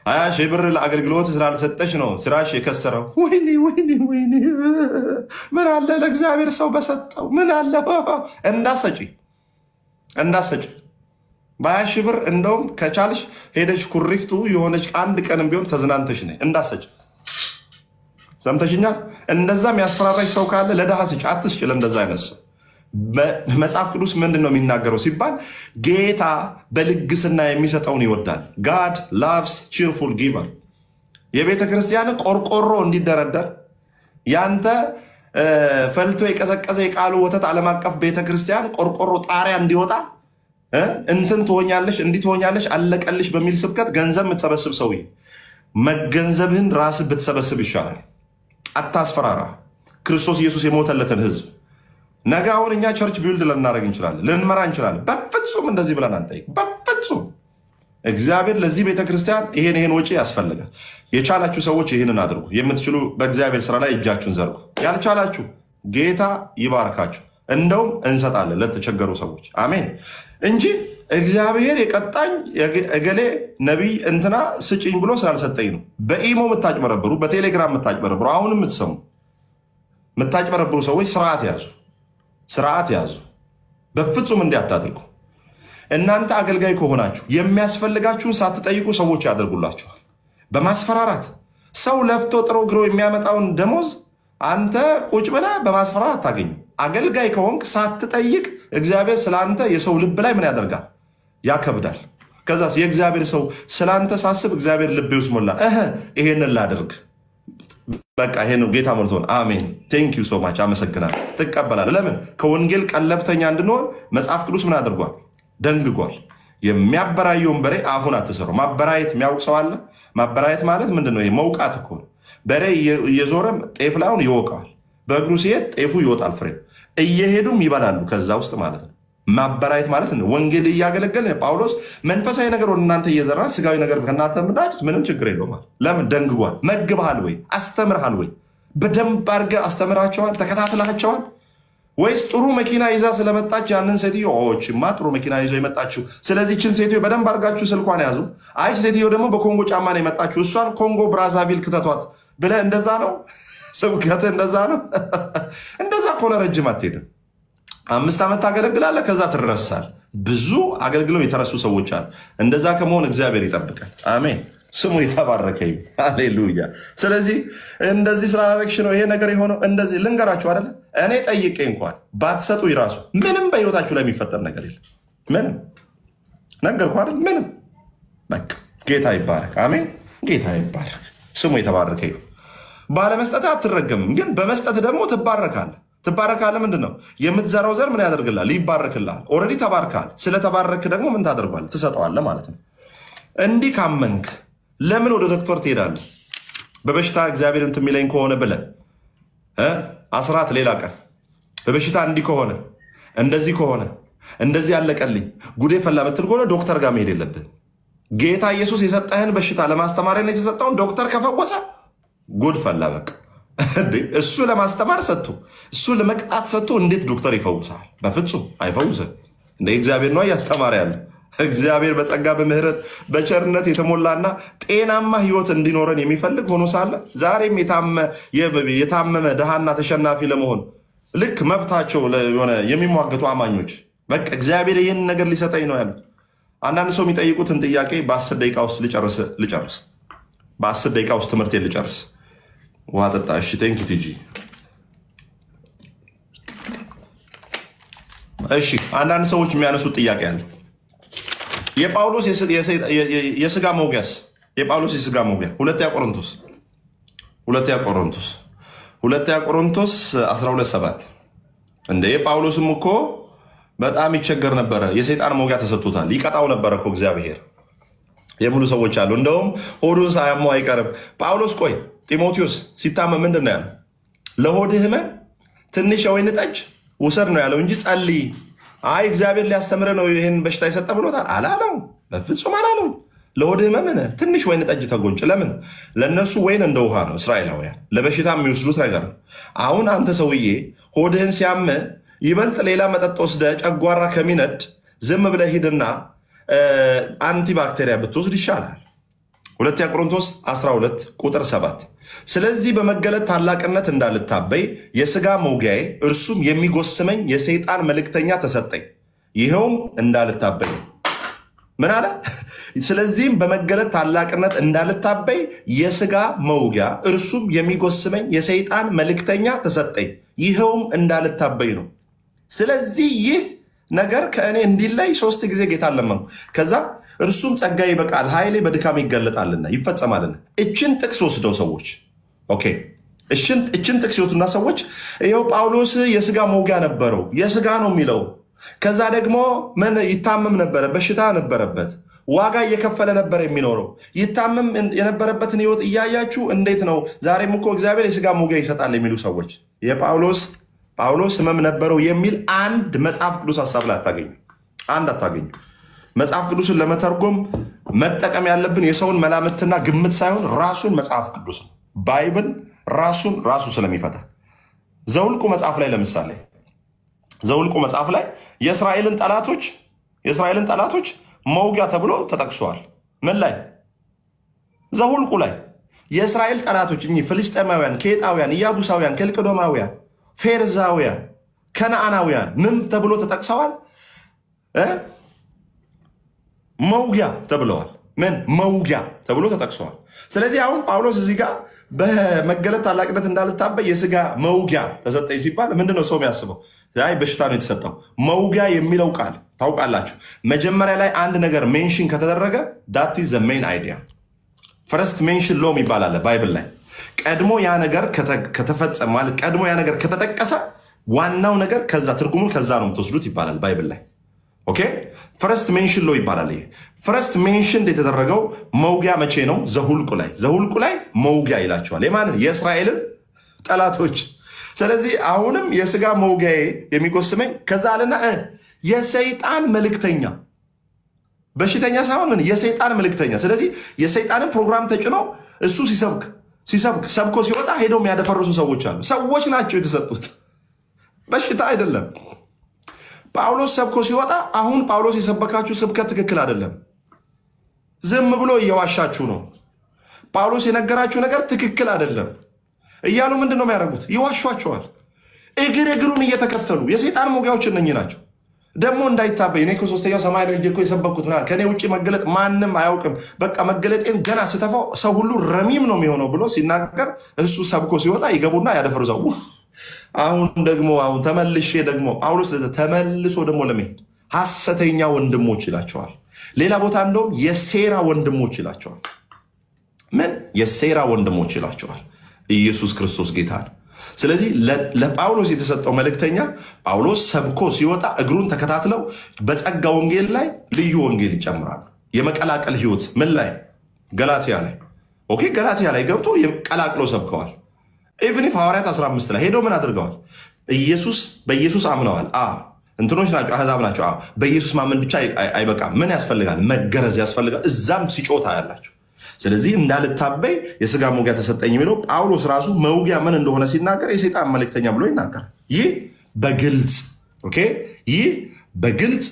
20,000 ብር ለአገልግሎት ስላልሰጠሽ ነው ስራሽ የከሰረው። ወይኔ ምን አለ ለእግዚአብሔር ሰው በሰጠው፣ ምን አለ እንዳሰጪ በ20,000 ብር እንደውም ከቻልሽ ሄደሽ ኩሪፍቱ የሆነች አንድ ቀንም ቢሆን ተዝናንተሽ ነይ እንዳሰጪ። ሰምተሽኛል? እንደዛም ያስፈራራሽ ሰው ካለ ለድሃ ስጭ፣ አትስጭ ለእንደዛ አይነት ሰው። መጽሐፍ ቅዱስ ምንድን ነው የሚናገረው ሲባል ጌታ በልግስና የሚሰጠውን ይወዳል። ጋድ ላቭስ ቺርፉል ጊቨር። የቤተ ክርስቲያን ቆርቆሮ እንዲደረደር ያንተ ፈልቶ የቀዘቀዘ የቃሉ ወተት ዓለም አቀፍ ቤተ ክርስቲያን ቆርቆሮ ጣሪያ እንዲወጣ እንትን ትሆኛለሽ እንዲህ ትሆኛለሽ አለቀልሽ በሚል ስብከት ገንዘብ የምትሰበስብ ሰውዬ መገንዘብህን ራስህ ብትሰበስብ ይሻላል። አታስፈራራ። ክርስቶስ ኢየሱስ የሞተለትን ህዝብ ነገ አሁን እኛ ቸርች ቢልድ ልናደርግ እንችላለን፣ ልንመራ እንችላለን። በፍጹም እንደዚህ ብለን አንጠይቅ። በፍጹም እግዚአብሔር ለዚህ ቤተክርስቲያን ይሄን ወጪ ያስፈልጋል። የቻላችሁ ሰዎች ይህንን አድርጉ። የምትችሉ በእግዚአብሔር ስራ ላይ እጃችሁን ዘርጉ። ያልቻላችሁ ጌታ ይባርካችሁ። እንደውም እንሰጣለን ለተቸገሩ ሰዎች። አሜን እንጂ እግዚአብሔር የቀጣኝ እገሌ ነቢይ እንትና ስጭኝ ብሎ ስላልሰጠኝ ነው። በኢሞ የምታጭበረብሩ፣ በቴሌግራም የምታጭበረብሩ፣ አሁንም የምትሰሙ የምታጭበረብሩ ሰዎች ስርዓት ያዙ። በፍጹም እንዲያታድርጉ። እናንተ አገልጋይ ከሆናችሁ የሚያስፈልጋችሁን ሳትጠይቁ ሰዎች ያደርጉላችኋል። በማስፈራራት ሰው ለፍቶ ጥሮ ግሮ የሚያመጣውን ደሞዝ አንተ ቁጭ ብለህ በማስፈራራት አታገኙ። አገልጋይ ከሆንክ ሳትጠይቅ እግዚአብሔር ስለአንተ የሰው ልብ ላይ ምን ያደርጋል? ያከብዳል። ከዛስ የእግዚአብሔር ሰው ስለአንተ ሳስብ እግዚአብሔር ልቤ ውስጥ ሞላ፣ ይሄንን ላደርግ በቃ ይሄ ነው ጌታ ሞልቶን። አሜን ቴንክ ዩ ሶ ማች አመሰግናለሁ። ትቀበላለህ። ለምን? ከወንጌል ቀለብተኛ እንድንሆን መጽሐፍ ቅዱስ ምን አድርጓል? ደንግጓል። የሚያበራየውን በሬ አፉን አትሰሩ። ማበራየት የሚያውቅ ሰው አለ? ማበራየት ማለት ምንድን ነው? ይሄ መውቃት እኮ ነው። በሬ እየዞረ ጤፍ ላይሆን ይወቃዋል። በእግሩ ሲሄድ ጤፉ ይወጣል፣ ፍሬ እየሄዱም ይበላሉ ከዛ ውስጥ ማለት ነው። ማበራየት ማለት ነው። ወንጌል እያገለገለ ጳውሎስ መንፈሳዊ ነገር ወደ እናንተ እየዘራ ስጋዊ ነገር ከእናንተ ምናጭት ምንም ችግር የለውም ማለት። ለምን? ደንግጓል። መግብሃል ወይ? አስተምርሃል ወይ? በደንብ አድርገህ አስተምራቸዋል? ተከታትላቸዋል ወይስ ጥሩ መኪና ይዛ ስለመጣች ያንን ሴትዮ ኦችማ ጥሩ መኪና ይዞ የመጣችው ስለዚህ ችን ሴትዮ በደንብ አድርጋችሁ ስልኳን ያዙ፣ አይ ሴትዮ ደግሞ በኮንጎ ጫማ ነው የመጣችው እሷን ኮንጎ ብራዛቪል ክተቷት ብለህ እንደዛ ነው ስብከትህ? እንደዛ ነው? እንደዛ ከሆነ ረጅም አትሄድም። 5 ዓመት ታገለግላለህ፣ ከዛ ትረሳል። ብዙ አገልግለው የተረሱ ሰዎች አሉ። እንደዛ ከመሆን እግዚአብሔር ይጠብቃል። አሜን ስሙ የተባረከ ይሁን። ሃሌሉያ። ስለዚህ እንደዚህ ስላደረግሽ ነው ይሄ ነገር የሆነው። እንደዚህ ልንገራችሁ አይደለ? እኔ ጠይቄ እንኳን ባትሰጡ ይራሱ ምንም በህይወታችሁ ላይ የሚፈጠር ነገር የለም። ምንም ነገርኩህ አይደል? ምንም በቃ ጌታ ይባረክ። አሜን ጌታ ይባረክ። ስሙ የተባረከ ይሁን። ባለመስጠት አትረገምም፣ ግን በመስጠት ደግሞ ትባረካለህ። ትባረካለህ። ምንድን ነው የምትዘራው ዘር ምን ያደርግልሃል? ይባረክልሃል። ኦልሬዲ ተባርከሃል። ስለተባረክ ደግሞ ምን ታደርጓለህ? ትሰጠዋለህ ማለት ነው። እንዲህ ካመንክ ለምን ወደ ዶክተር ትሄዳለህ? በበሽታ እግዚአብሔር እንትን የሚለኝ ከሆነ ብለህ አስራት ሌላ ቀን በበሽታ እንዲህ ከሆነ እንደዚህ ከሆነ እንደዚህ ያለቀልኝ ጉዴ ፈላ ምትል ከሆነ ዶክተር ጋር መሄድ የለብህም። ጌታ ኢየሱስ የሰጠህን በሽታ ለማስተማሪያ የተሰጠውን ዶክተር ከፈወሰ ጉድ ፈላ በቃ። እሱ ለማስተማር ሰጥቶ እሱ ለመቅጣት ሰጥቶ እንዴት ዶክተር ይፈውሳል? በፍጹም አይፈውስም። እንደ እግዚአብሔር ነው እያስተማረ ያለ። እግዚአብሔር በጸጋ በምህረት በቸርነት የተሞላና ጤናማ ህይወት እንዲኖረን የሚፈልግ ሆኖ ሳለ ዛሬም የታመመ ድሃና ተሸናፊ ለመሆን ልክ መብታቸው የሆነ የሚሟገቱ አማኞች በቃ እግዚአብሔር ይህን ነገር ሊሰጠኝ ነው ያሉት። አንዳንድ ሰው የሚጠይቁትን ጥያቄ በ10 ደቂቃ ውስጥ ልጨርስ። በ10 ደቂቃ ውስጥ ትምህርት ልጨርስ። ውሃ ጠጣ። እሺ ቴንክ ቲጂ እሺ አንዳንድ ሰዎች የሚያነሱት ጥያቄ አለ። የጳውሎስ የስጋ መውጊያስ? የጳውሎስ የስጋ መውጊያ ሁለተኛ ቆሮንቶስ 12:7 እንደ የጳውሎስም እኮ በጣም ይቸገር ነበረ። የሰይጣን መውጊያ ተሰጥቶታል። ይቀጣው ነበረ እኮ እግዚአብሔር የሚሉ ሰዎች አሉ። እንደውም ሆዱን ሳያመው አይቀርም ጳውሎስ። ቆይ ጢሞቴዎስ ሲታመም ምንድን ነው ያለው? ለሆድህ ህመም ትንሽ የወይን ጠጅ ውሰድ ነው ያለው እንጂ ጸልይ፣ አይ እግዚአብሔር ሊያስተምረ ነው ይህን በሽታ የሰጠ ብሎታል አላለው። በፍጹም አላለው። ለሆድህ ህመም ትንሽ ወይን ጠጅ ተጎንጭ። ለምን? ለእነሱ ወይን እንደ ውሃ ነው፣ እስራኤላውያን ለበሽታ የሚወስዱት ነገር ነው። አሁን አንተ ሰውዬ ሆድህን ሲያመ ይበልጥ ሌላ መጠጥ ወስደ ጨጓራ ከሚነድ ዝም ብለህ ሂድና አንቲባክቴሪያ ብትወስድ ይሻላል። ሁለተኛ ቆሮንቶስ 12:7 ስለዚህ በመገለጥ ታላቅነት እንዳልታበይ የስጋ መውጊያዬ እርሱም የሚጎስመኝ የሰይጣን መልእክተኛ ተሰጠኝ፣ ይኸውም እንዳልታበይ። ምን አለ? ስለዚህም በመገለጥ ታላቅነት እንዳልታበይ የስጋ መውጊያ እርሱም የሚጎስመኝ የሰይጣን መልእክተኛ ተሰጠኝ፣ ይኸውም እንዳልታበይ ነው። ስለዚህ ይህ ነገር ከእኔ እንዲለይ 3 ጊዜ ጌታ ለመንኩ። ከዛ እርሱም ጸጋ ይበቃል፣ ኃይሌ በድካም ይገለጣልና ይፈጸማልና። እችን ጥቅስ ወስደው ሰዎች እችን ጥቅስ ይወስዱና ሰዎች ይኸው ጳውሎስ የስጋ መውጊያ ነበረው፣ የስጋ ነው የሚለው። ከዛ ደግሞ ምን ይታመም ነበረ፣ በሽታ ነበረበት፣ ዋጋ እየከፈለ ነበር የሚኖረው። ይታመም የነበረበትን ህይወት እያያችሁ እንዴት ነው ዛሬም እኮ እግዚአብሔር የስጋ መውጊያ ይሰጣል የሚሉ ሰዎች ጳውሎስ ህመም ነበረው የሚል አንድ መጽሐፍ ቅዱስ ሀሳብ ላይ አታገኙ። መጽሐፍ ቅዱስን ለመተርጎም መጠቀም ያለብን የሰውን መላምትና ግምት ሳይሆን ራሱን መጽሐፍ ቅዱስ ነው። ባይብል ራሱ ስለሚፈታ ዘውልቁ መጽሐፍ ላይ ለምሳሌ ዘውልቁ መጽሐፍ ላይ የእስራኤልን ጠላቶች መውጊያ ተብሎ ተጠቅሷል። ምን ላይ? ዘውልቁ ላይ የእስራኤል ጠላቶች እኚህ ፍልስጤማውያን፣ ኬጣውያን፣ ኢያቡሳውያን፣ ከልቅዶማውያን፣ ፌርዛውያን፣ ከነአናውያን ምን ተብሎ ተጠቅሰዋል? መውጊያ ተብለዋል። ምን መውጊያ ተብሎ ተጠቅሰዋል። ስለዚህ አሁን ጳውሎስ እዚህ ጋር በመገለጥ ታላቅነት እንዳልታበይ የስጋ መውጊያ ተሰጠኝ ሲባል ምንድነው ሰው የሚያስበው? አይ በሽታ ነው የተሰጠው። መውጊያ የሚለው ቃል ታውቃላችሁ፣ መጀመሪያ ላይ አንድ ነገር ሜንሽን ከተደረገ ዳት ኢዝ ዘ ሜን አይዲያ። ፈርስት ሜንሽን ሎም ይባላል ባይብል ላይ። ቀድሞ ያ ነገር ከተፈጸመ ማለት ቀድሞ ያ ነገር ከተጠቀሰ ዋናው ነገር ከዛ ትርጉሙን ከዛ ነው የምትወስዱት ይባላል ባይብል ላይ። ኦኬ ፈርስት ሜንሽን ሎ ይባላል። ይሄ ፈርስት ሜንሽን የተደረገው መውጊያ መቼ ነው? ዘሁልቁ ላይ መውጊያ ይላቸዋል። የማንን? የእስራኤልን ጠላቶች። ስለዚህ አሁንም የስጋ መውጊያዬ የሚጎስመኝ ከዛ አለና የሰይጣን መልእክተኛ፣ በሽተኛ ሳይሆን ምን የሰይጣን መልእክተኛ። ስለዚህ የሰይጣንን ፕሮግራም ተጭኖ እሱ ሰብኮ ሲወጣ ሄደው የሚያደፈርሱ ሰዎች አሉ። ሰዎች ናቸው የተሰጡት፣ በሽታ አይደለም። ጳውሎስ ሰብኮ ሲወጣ አሁን ጳውሎስ የሰበካችሁ ስብከት ትክክል አይደለም፣ ዝም ብሎ እየዋሻችሁ ነው፣ ጳውሎስ የነገራችሁ ነገር ትክክል አይደለም እያሉ ምንድን ነው የሚያደርጉት? ይዋሿቸዋል። እግሩን እየተከተሉ የሰይጣን መውጊያዎች እነኚህ ናቸው። ደግሞ እንዳይታበይ እኔ ከ3ኛው ሰማይ ላይ እኮ የሰበኩት ከኔ ውጭ መገለጥ ማንም አያውቅም፣ በቃ መገለጤን ገና ስተፋው ሰው ሁሉ ረሚም ነው የሚሆነው ብሎ ሲናገር እሱ ሰብኮ ሲወጣ ይገቡና ያደፈርዛው። አሁን ተመልሼ ደግሞ ጳውሎስ ተመልሶ ደግሞ ለመሄድ ሐሰተኛ ወንድሞች ይላቸዋል። ሌላ ቦታ እንደውም የሴራ ወንድሞች ይላቸዋል። ምን የሴራ ወንድሞች ይላቸዋል? ኢየሱስ ክርስቶስ ጌታ ነው። ስለዚህ ለጳውሎስ የተሰጠው መልእክተኛ ጳውሎስ ሰብኮ ሲወጣ እግሩን ተከታትለው በጸጋ ወንጌል ላይ ልዩ ወንጌል ይጨምራሉ። የመቀላቀል ህይወት ምን ላይ? ገላትያ ላይ። ኦኬ ገላትያ ላይ ገብቶ ቀላቅሎ ሰብከዋል። ኢቭን ሐዋርያት 15 ላይ ሄደው ምን አድርገዋል? በኢየሱስ አምነዋል። እንትኖች ናቸው፣ አሕዛብ ናቸው። በኢየሱስ ማመን ብቻ አይበቃም። ምን ያስፈልጋል? መገረዝ ያስፈልጋል። እዛም ሲጮታ ያላቸው። ስለዚህ እንዳልታበይ የስጋ መውጊያ ተሰጠኝ የሚለው ጳውሎስ ራሱ መውጊያ ምን እንደሆነ ሲናገር የሰይጣን መልእክተኛ ብሎ ይናገራል። ይህ በግልጽ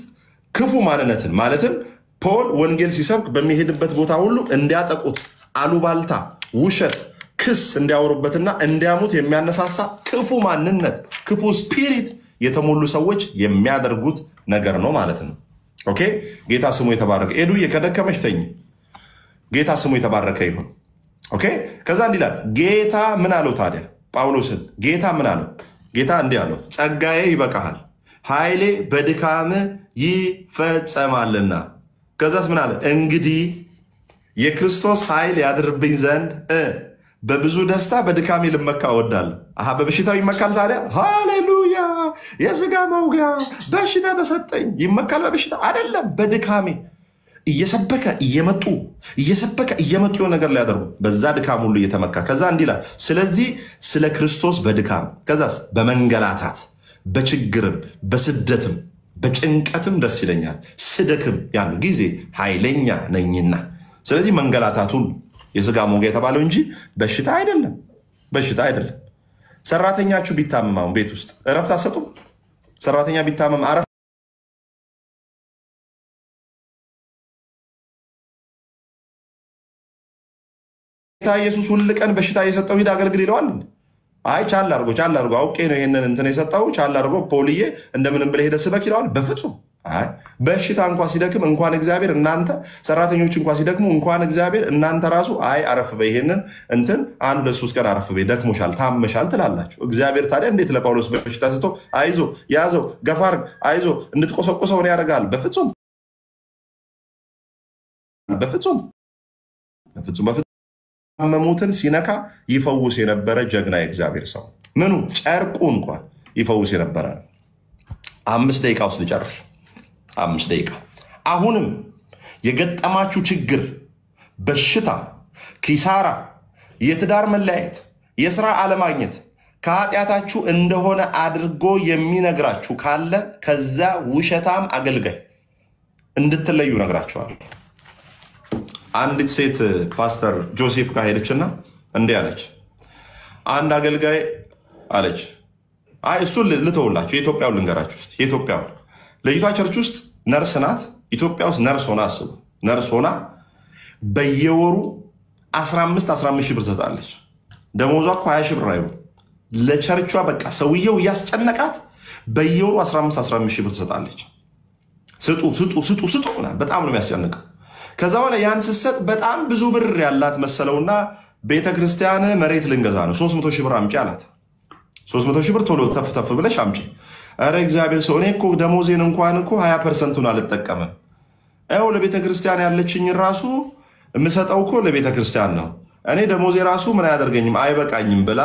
ክፉ ማንነትን ማለትም ፖል ወንጌል ሲሰብክ በሚሄድበት ቦታ ሁሉ እንዲያጠቁት፣ አሉባልታ፣ ውሸት፣ ክስ እንዲያወሩበትና እንዲያሙት የሚያነሳሳ ክፉ ማንነት፣ ክፉ ስፒሪት የተሞሉ ሰዎች የሚያደርጉት ነገር ነው ማለት ነው። ኦኬ ጌታ ስሙ የተባረከ። ኤዱዬ ከደከመሽ ተኝ። ጌታ ስሙ የተባረከ ይሁን። ኦኬ ከዛ እንዲህ ይላል። ጌታ ምን አለው ታዲያ ጳውሎስን? ጌታ ምን አለው? ጌታ እንዲህ አለው፣ ጸጋዬ ይበቃሃል፣ ኃይሌ በድካም ይፈጸማልና። ከዛስ ምን አለ? እንግዲህ የክርስቶስ ኃይል ያድርብኝ ዘንድ በብዙ ደስታ በድካሜ ልመካ እወዳለሁ። በበሽታው ይመካል ታዲያ? ሃሌሉያ! የሥጋ መውጊያ በሽታ ተሰጠኝ። ይመካል በበሽታ አይደለም፣ በድካሜ እየሰበከ እየመጡ የሆነ ነገር ላይ ያደርጉ በዛ ድካም ሁሉ እየተመካ ከዛ እንዲህ ይላል፣ ስለዚህ ስለ ክርስቶስ በድካም ከዛስ በመንገላታት በችግርም በስደትም በጭንቀትም ደስ ይለኛል፣ ስደክም ያን ጊዜ ኃይለኛ ነኝና። ስለዚህ መንገላታቱን የሥጋ ሞጋ የተባለው እንጂ በሽታ አይደለም፣ በሽታ አይደለም። ሰራተኛችሁ ቢታመም ቤት ውስጥ እረፍት አሰጡም? ሰራተኛ ቢታመም አረፍ ኢየሱስ ሁሉ ቀን በሽታ የሰጠው ሂድ አገልግል ይለዋል? አይ ቻል አድርጎ አውቄ ነው ይሄንን እንትን የሰጠው ቻል አድርጎ ፖልዬ እንደምንም ብለህ ሄደህ ስበክ ይለዋል? በፍጹም። አይ በሽታ እንኳን ሲደክም እንኳን እግዚአብሔር እናንተ ሰራተኞች እንኳን ሲደክሙ እንኳን እግዚአብሔር እናንተ ራሱ አይ አረፍ በይ ይሄንን እንትን 1-3 ቀን አረፍ በይ ደክሞሻል ታመሻል ትላላችሁ። እግዚአብሔር ታዲያ እንዴት ለጳውሎስ በሽታ ሰጥቶ አይዞ ያዘው ገፋር አይዞ እንድትቆሰቆሰው ነው ያደርጋል? በፍጹም በፍጹም በፍጹም በፍጹም። መሙትን ሲነካ ይፈውስ የነበረ ጀግና የእግዚአብሔር ሰው ምኑ ጨርቁ እንኳን ይፈውስ የነበረ። 5 ደቂቃ ውስጥ ልጨርስ። 5 ደቂቃ። አሁንም የገጠማችሁ ችግር፣ በሽታ፣ ኪሳራ፣ የትዳር መለያየት፣ የሥራ አለማግኘት ከኃጢአታችሁ እንደሆነ አድርጎ የሚነግራችሁ ካለ ከዛ ውሸታም አገልጋይ እንድትለዩ ነግራችኋል። አንዲት ሴት ፓስተር ጆሴፍ ጋር ሄደችና እንዲህ አለች። አንድ አገልጋይ አለች፣ አይ እሱን ልተውላችሁ፣ የኢትዮጵያውን ልንገራችሁ ውስጥ የኢትዮጵያውን ለይቷ ቸርች ውስጥ ነርስ ናት። ኢትዮጵያ ውስጥ ነርስ ሆና አስቡ፣ ነርስ ሆና በየወሩ 15 ሺህ ብር ትሰጣለች። ደሞዟ እኮ 20 ሺህ ብር አይሉ ለቸርቿ በቃ ሰውየው እያስጨነቃት በየወሩ 15 ሺህ ብር ትሰጣለች። ስጡ ስጡ ስጡ ስጡ፣ በጣም ነው የሚያስጨንቀው። ከዛ በኋላ ያን ስትሰጥ በጣም ብዙ ብር ያላት መሰለውና ቤተክርስቲያን መሬት ልንገዛ ነው 300 ሺህ ብር አምጪ አላት። 300 ሺህ ብር ቶሎ ተፍ ብለሽ አምጪ። አረ እግዚአብሔር ሰው እኔ እኮ ደሞዜን እንኳን እኮ 20%ን አልጠቀምም። አው ለቤተክርስቲያን ያለችኝ ራሱ የምሰጠው እኮ ለቤተክርስቲያን ነው። እኔ ደሞዜ ራሱ ምን አያደርገኝም አይበቃኝም ብላ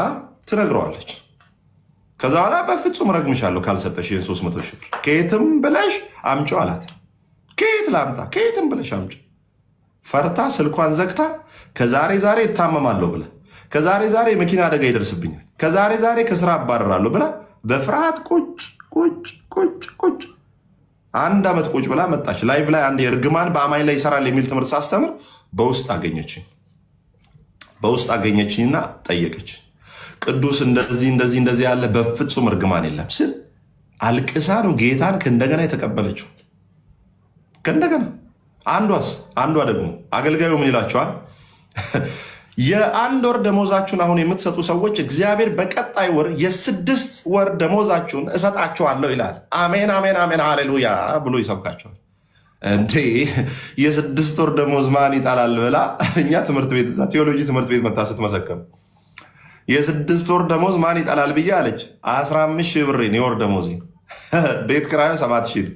ትነግረዋለች። ከዛ በኋላ በፍጹም ረግምሻለሁ ካልሰጠሽ 300 ሺህ ብር ከየትም ብለሽ አምጪ አላት። ከየት ላምጣ? ከየትም ብለሽ አምጪ። ፈርታ ስልኳን ዘግታ ከዛሬ ዛሬ እታመማለሁ ብላ ከዛሬ ዛሬ መኪና አደጋ ይደርስብኛል ከዛሬ ዛሬ ከስራ አባረራለሁ ብላ በፍርሃት ቁጭ 1 ዓመት ቁጭ ብላ መጣች። ላይቭ ላይ አንድ የእርግማን በአማኝ ላይ ይሰራል የሚል ትምህርት ሳስተምር በውስጥ አገኘችኝና ጠየቀች። ቅዱስ እንደዚህ ያለ በፍጹም እርግማን የለም ስል አልቅሳ ነው ጌታን ከእንደገና የተቀበለችው። ከእንደገና አንዷ ደግሞ አገልጋዩ ምን ይላቸዋል? የ1 ወር ደሞዛችሁን አሁን የምትሰጡ ሰዎች እግዚአብሔር በቀጣይ ወር የ6 ወር ደሞዛችሁን እሰጣችኋለሁ ይላል። አሜን አሜን አሜን ሃሌሉያ ብሎ ይሰብካቸዋል። እንዴ የ6 ወር ደሞዝ ማን ይጣላል ብላ እኛ ትምህርት ቤት እዛ ቴዎሎጂ ትምህርት ቤት መታ ስትመሰከም የ6 ወር ደሞዝ ማን ይጣላል ብዬ አለች። 15 ሺህ ብር የወር ደሞዝ፣ ቤት ኪራዩ 7 ሺህ፣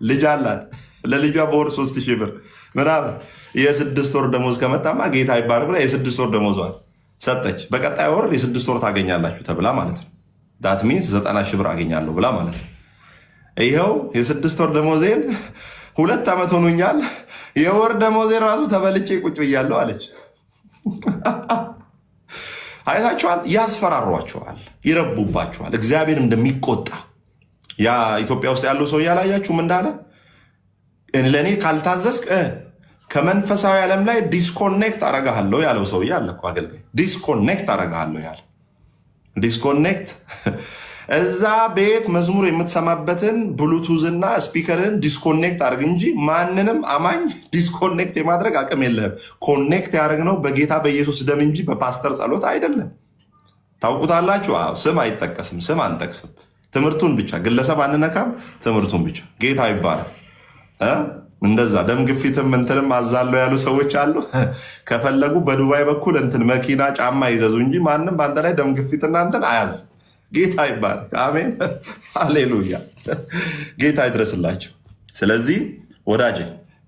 ልጅ አላት ለልጇ በወር 3 ሺህ ብር ምናምን። የ6 ወር ደሞዝ ከመጣማ ጌታ ይባረክ ብላ የ6 ወር ደሞዟን ሰጠች። በቀጣይ ወር የ6 ወር ታገኛላችሁ ተብላ ማለት ነው። ዳት ሚንስ 90 ሺህ ብር አገኛለሁ ብላ ማለት ነው። ይኸው የ6 ወር ደሞዜን 2 ዓመት ሆኖኛል፣ የወር ደሞዜን ራሱ ተበልጬ ቁጭ ብያለሁ አለች። አይታችኋል? ያስፈራሯችኋል፣ ይረቡባችኋል። እግዚአብሔር እንደሚቆጣ ያ ኢትዮጵያ ውስጥ ያለው ሰው ያላያችሁም እንዳለ ለእኔ ካልታዘዝክ ከመንፈሳዊ ዓለም ላይ ዲስኮኔክት አረጋለሁ ያለው ሰው ያለ እኮ አገልጋይ። ዲስኮኔክት አረጋለሁ ያለ ዲስኮኔክት እዛ ቤት መዝሙር የምትሰማበትን ብሉቱዝና ስፒከርን ዲስኮኔክት አድርግ እንጂ ማንንም አማኝ ዲስኮኔክት የማድረግ አቅም የለህም። ኮኔክት ያደረግነው በጌታ በኢየሱስ ደም እንጂ በፓስተር ጸሎት አይደለም። ታውቁታላችሁ። ስም አይጠቀስም፣ ስም አንጠቅስም። ትምህርቱን ብቻ ግለሰብ አንነካም፣ ትምህርቱን ብቻ። ጌታ ይባላል። እንደዛ ደም ግፊትም እንትንም አዛለው ያሉ ሰዎች አሉ። ከፈለጉ በዱባይ በኩል እንትን መኪና ጫማ ይዘዙ እንጂ ማንም በአንተ ላይ ደም ግፊትና እንትን አያዝ። ጌታ ይባረክ። አሜን ሃሌሉያ። ጌታ ይድረስላችሁ። ስለዚህ ወዳጄ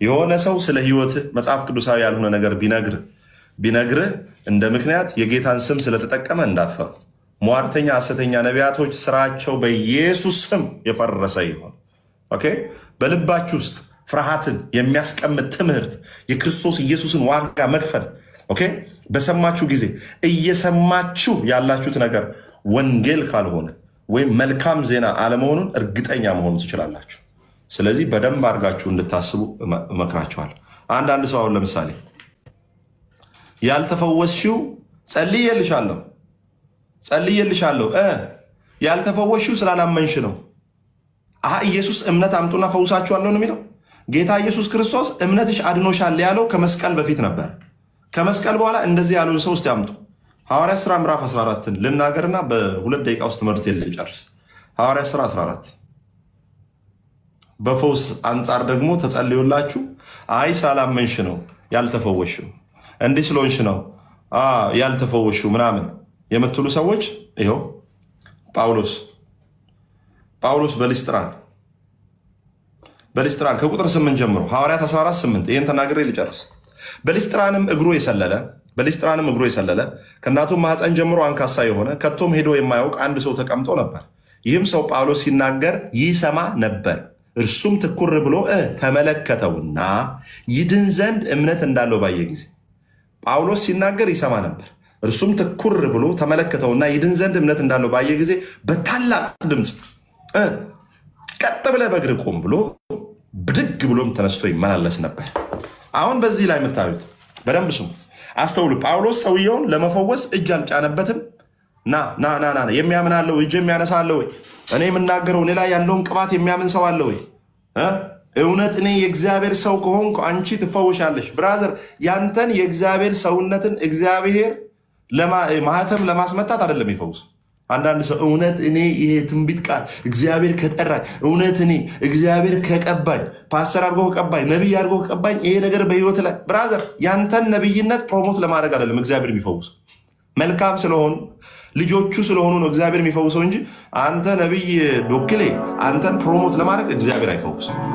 የሆነ ሰው ስለ ህይወት መጽሐፍ ቅዱሳዊ ያልሆነ ነገር ቢነግርህ እንደ ምክንያት የጌታን ስም ስለተጠቀመ እንዳትፈሩ። ሟርተኛ ሐሰተኛ ነቢያቶች ስራቸው በኢየሱስ ስም የፈረሰ ይሆን። ኦኬ። በልባችሁ ውስጥ ፍርሃትን የሚያስቀምጥ ትምህርት የክርስቶስ ኢየሱስን ዋጋ መክፈል ኦኬ በሰማችሁ ጊዜ እየሰማችሁ ያላችሁት ነገር ወንጌል ካልሆነ ወይም መልካም ዜና አለመሆኑን እርግጠኛ መሆን ትችላላችሁ። ስለዚህ በደንብ አድርጋችሁ እንድታስቡ እመክራችኋለሁ። አንዳንድ ሰው አሁን ለምሳሌ ያልተፈወስሽው ጸልዬልሻለሁ ያልተፈወስሽው ስላላመንሽ ነው። ኢየሱስ እምነት አምጡና ፈውሳችኋለሁ ነው የሚለው። ጌታ ኢየሱስ ክርስቶስ እምነትሽ አድኖሻል ያለው ከመስቀል በፊት ነበር። ከመስቀል በኋላ እንደዚህ ያለውን ሰው እስቲ አምጡ። ሐዋርያት ሥራ ምዕራፍ 14ን ልናገርና በሁለት ደቂቃ ውስጥ ትምህርት ልጨርስ። ሐዋርያት ሥራ 14 በፈውስ አንጻር ደግሞ ተጸልዮላችሁ ስላላመንሽ ነው ያልተፈወሽው፣ እንዲህ ስለሆንሽ ነው ያልተፈወሽው ምናምን የምትሉ ሰዎች ይኸው ጳውሎስ በሊስጥራን ከቁጥር 8 ጀምሮ ሐዋርያት 14:8 ይህን ተናግሬ ልጨርስ። በሊስጥራንም እግሩ የሰለለ ከእናቱ ማኅፀን ጀምሮ አንካሳ የሆነ ከቶም ሄዶ የማያውቅ አንድ ሰው ተቀምጦ ነበር። ይህም ሰው ጳውሎስ ሲናገር ይሰማ ነበር። እርሱም ትኩር ብሎ ተመለከተውና ይድን ዘንድ እምነት እንዳለው ባየ ጊዜ ጳውሎስ ሲናገር ይሰማ ነበር። እርሱም ትኩር ብሎ ተመለከተውና ይድን ዘንድ እምነት እንዳለው ባየ ጊዜ በታላቅ ድምፅ ቀጥ ብለህ በእግርህ ቁም ብሎ ብድግ ብሎም ተነስቶ ይመላለስ ነበር። አሁን በዚህ ላይ የምታዩት በደንብ ስሙ፣ አስተውሉ። ጳውሎስ ሰውየውን ለመፈወስ እጅ አልጫነበትም። ና የሚያምን አለ ወይ? እጅ የሚያነሳ አለ ወይ? እኔ የምናገረው እኔ ላይ ያለውን ቅባት የሚያምን ሰው አለ ወይ? እውነት እኔ የእግዚአብሔር ሰው ከሆንኩ አንቺ ትፈወሻለሽ። ብራዘር ያንተን የእግዚአብሔር ሰውነትን እግዚአብሔር ማህተም ለማስመታት አይደለም ይፈውስ። አንዳንድ ሰው እውነት እኔ ይሄ ትንቢት ቃል እግዚአብሔር ከጠራኝ፣ እውነት እኔ እግዚአብሔር ከቀባኝ፣ ፓስተር አድርጎ ከቀባኝ፣ ነቢይ አድርጎ ከቀባኝ ይሄ ነገር በህይወት ላይ ብራዘር ያንተን ነቢይነት ፕሮሞት ለማድረግ አይደለም እግዚአብሔር የሚፈውስ። መልካም ስለሆኑ ልጆቹ ስለሆኑ ነው እግዚአብሔር የሚፈውሰው እንጂ አንተ ነቢይ ዶክሌ አንተን ፕሮሞት ለማድረግ እግዚአብሔር አይፈውስም።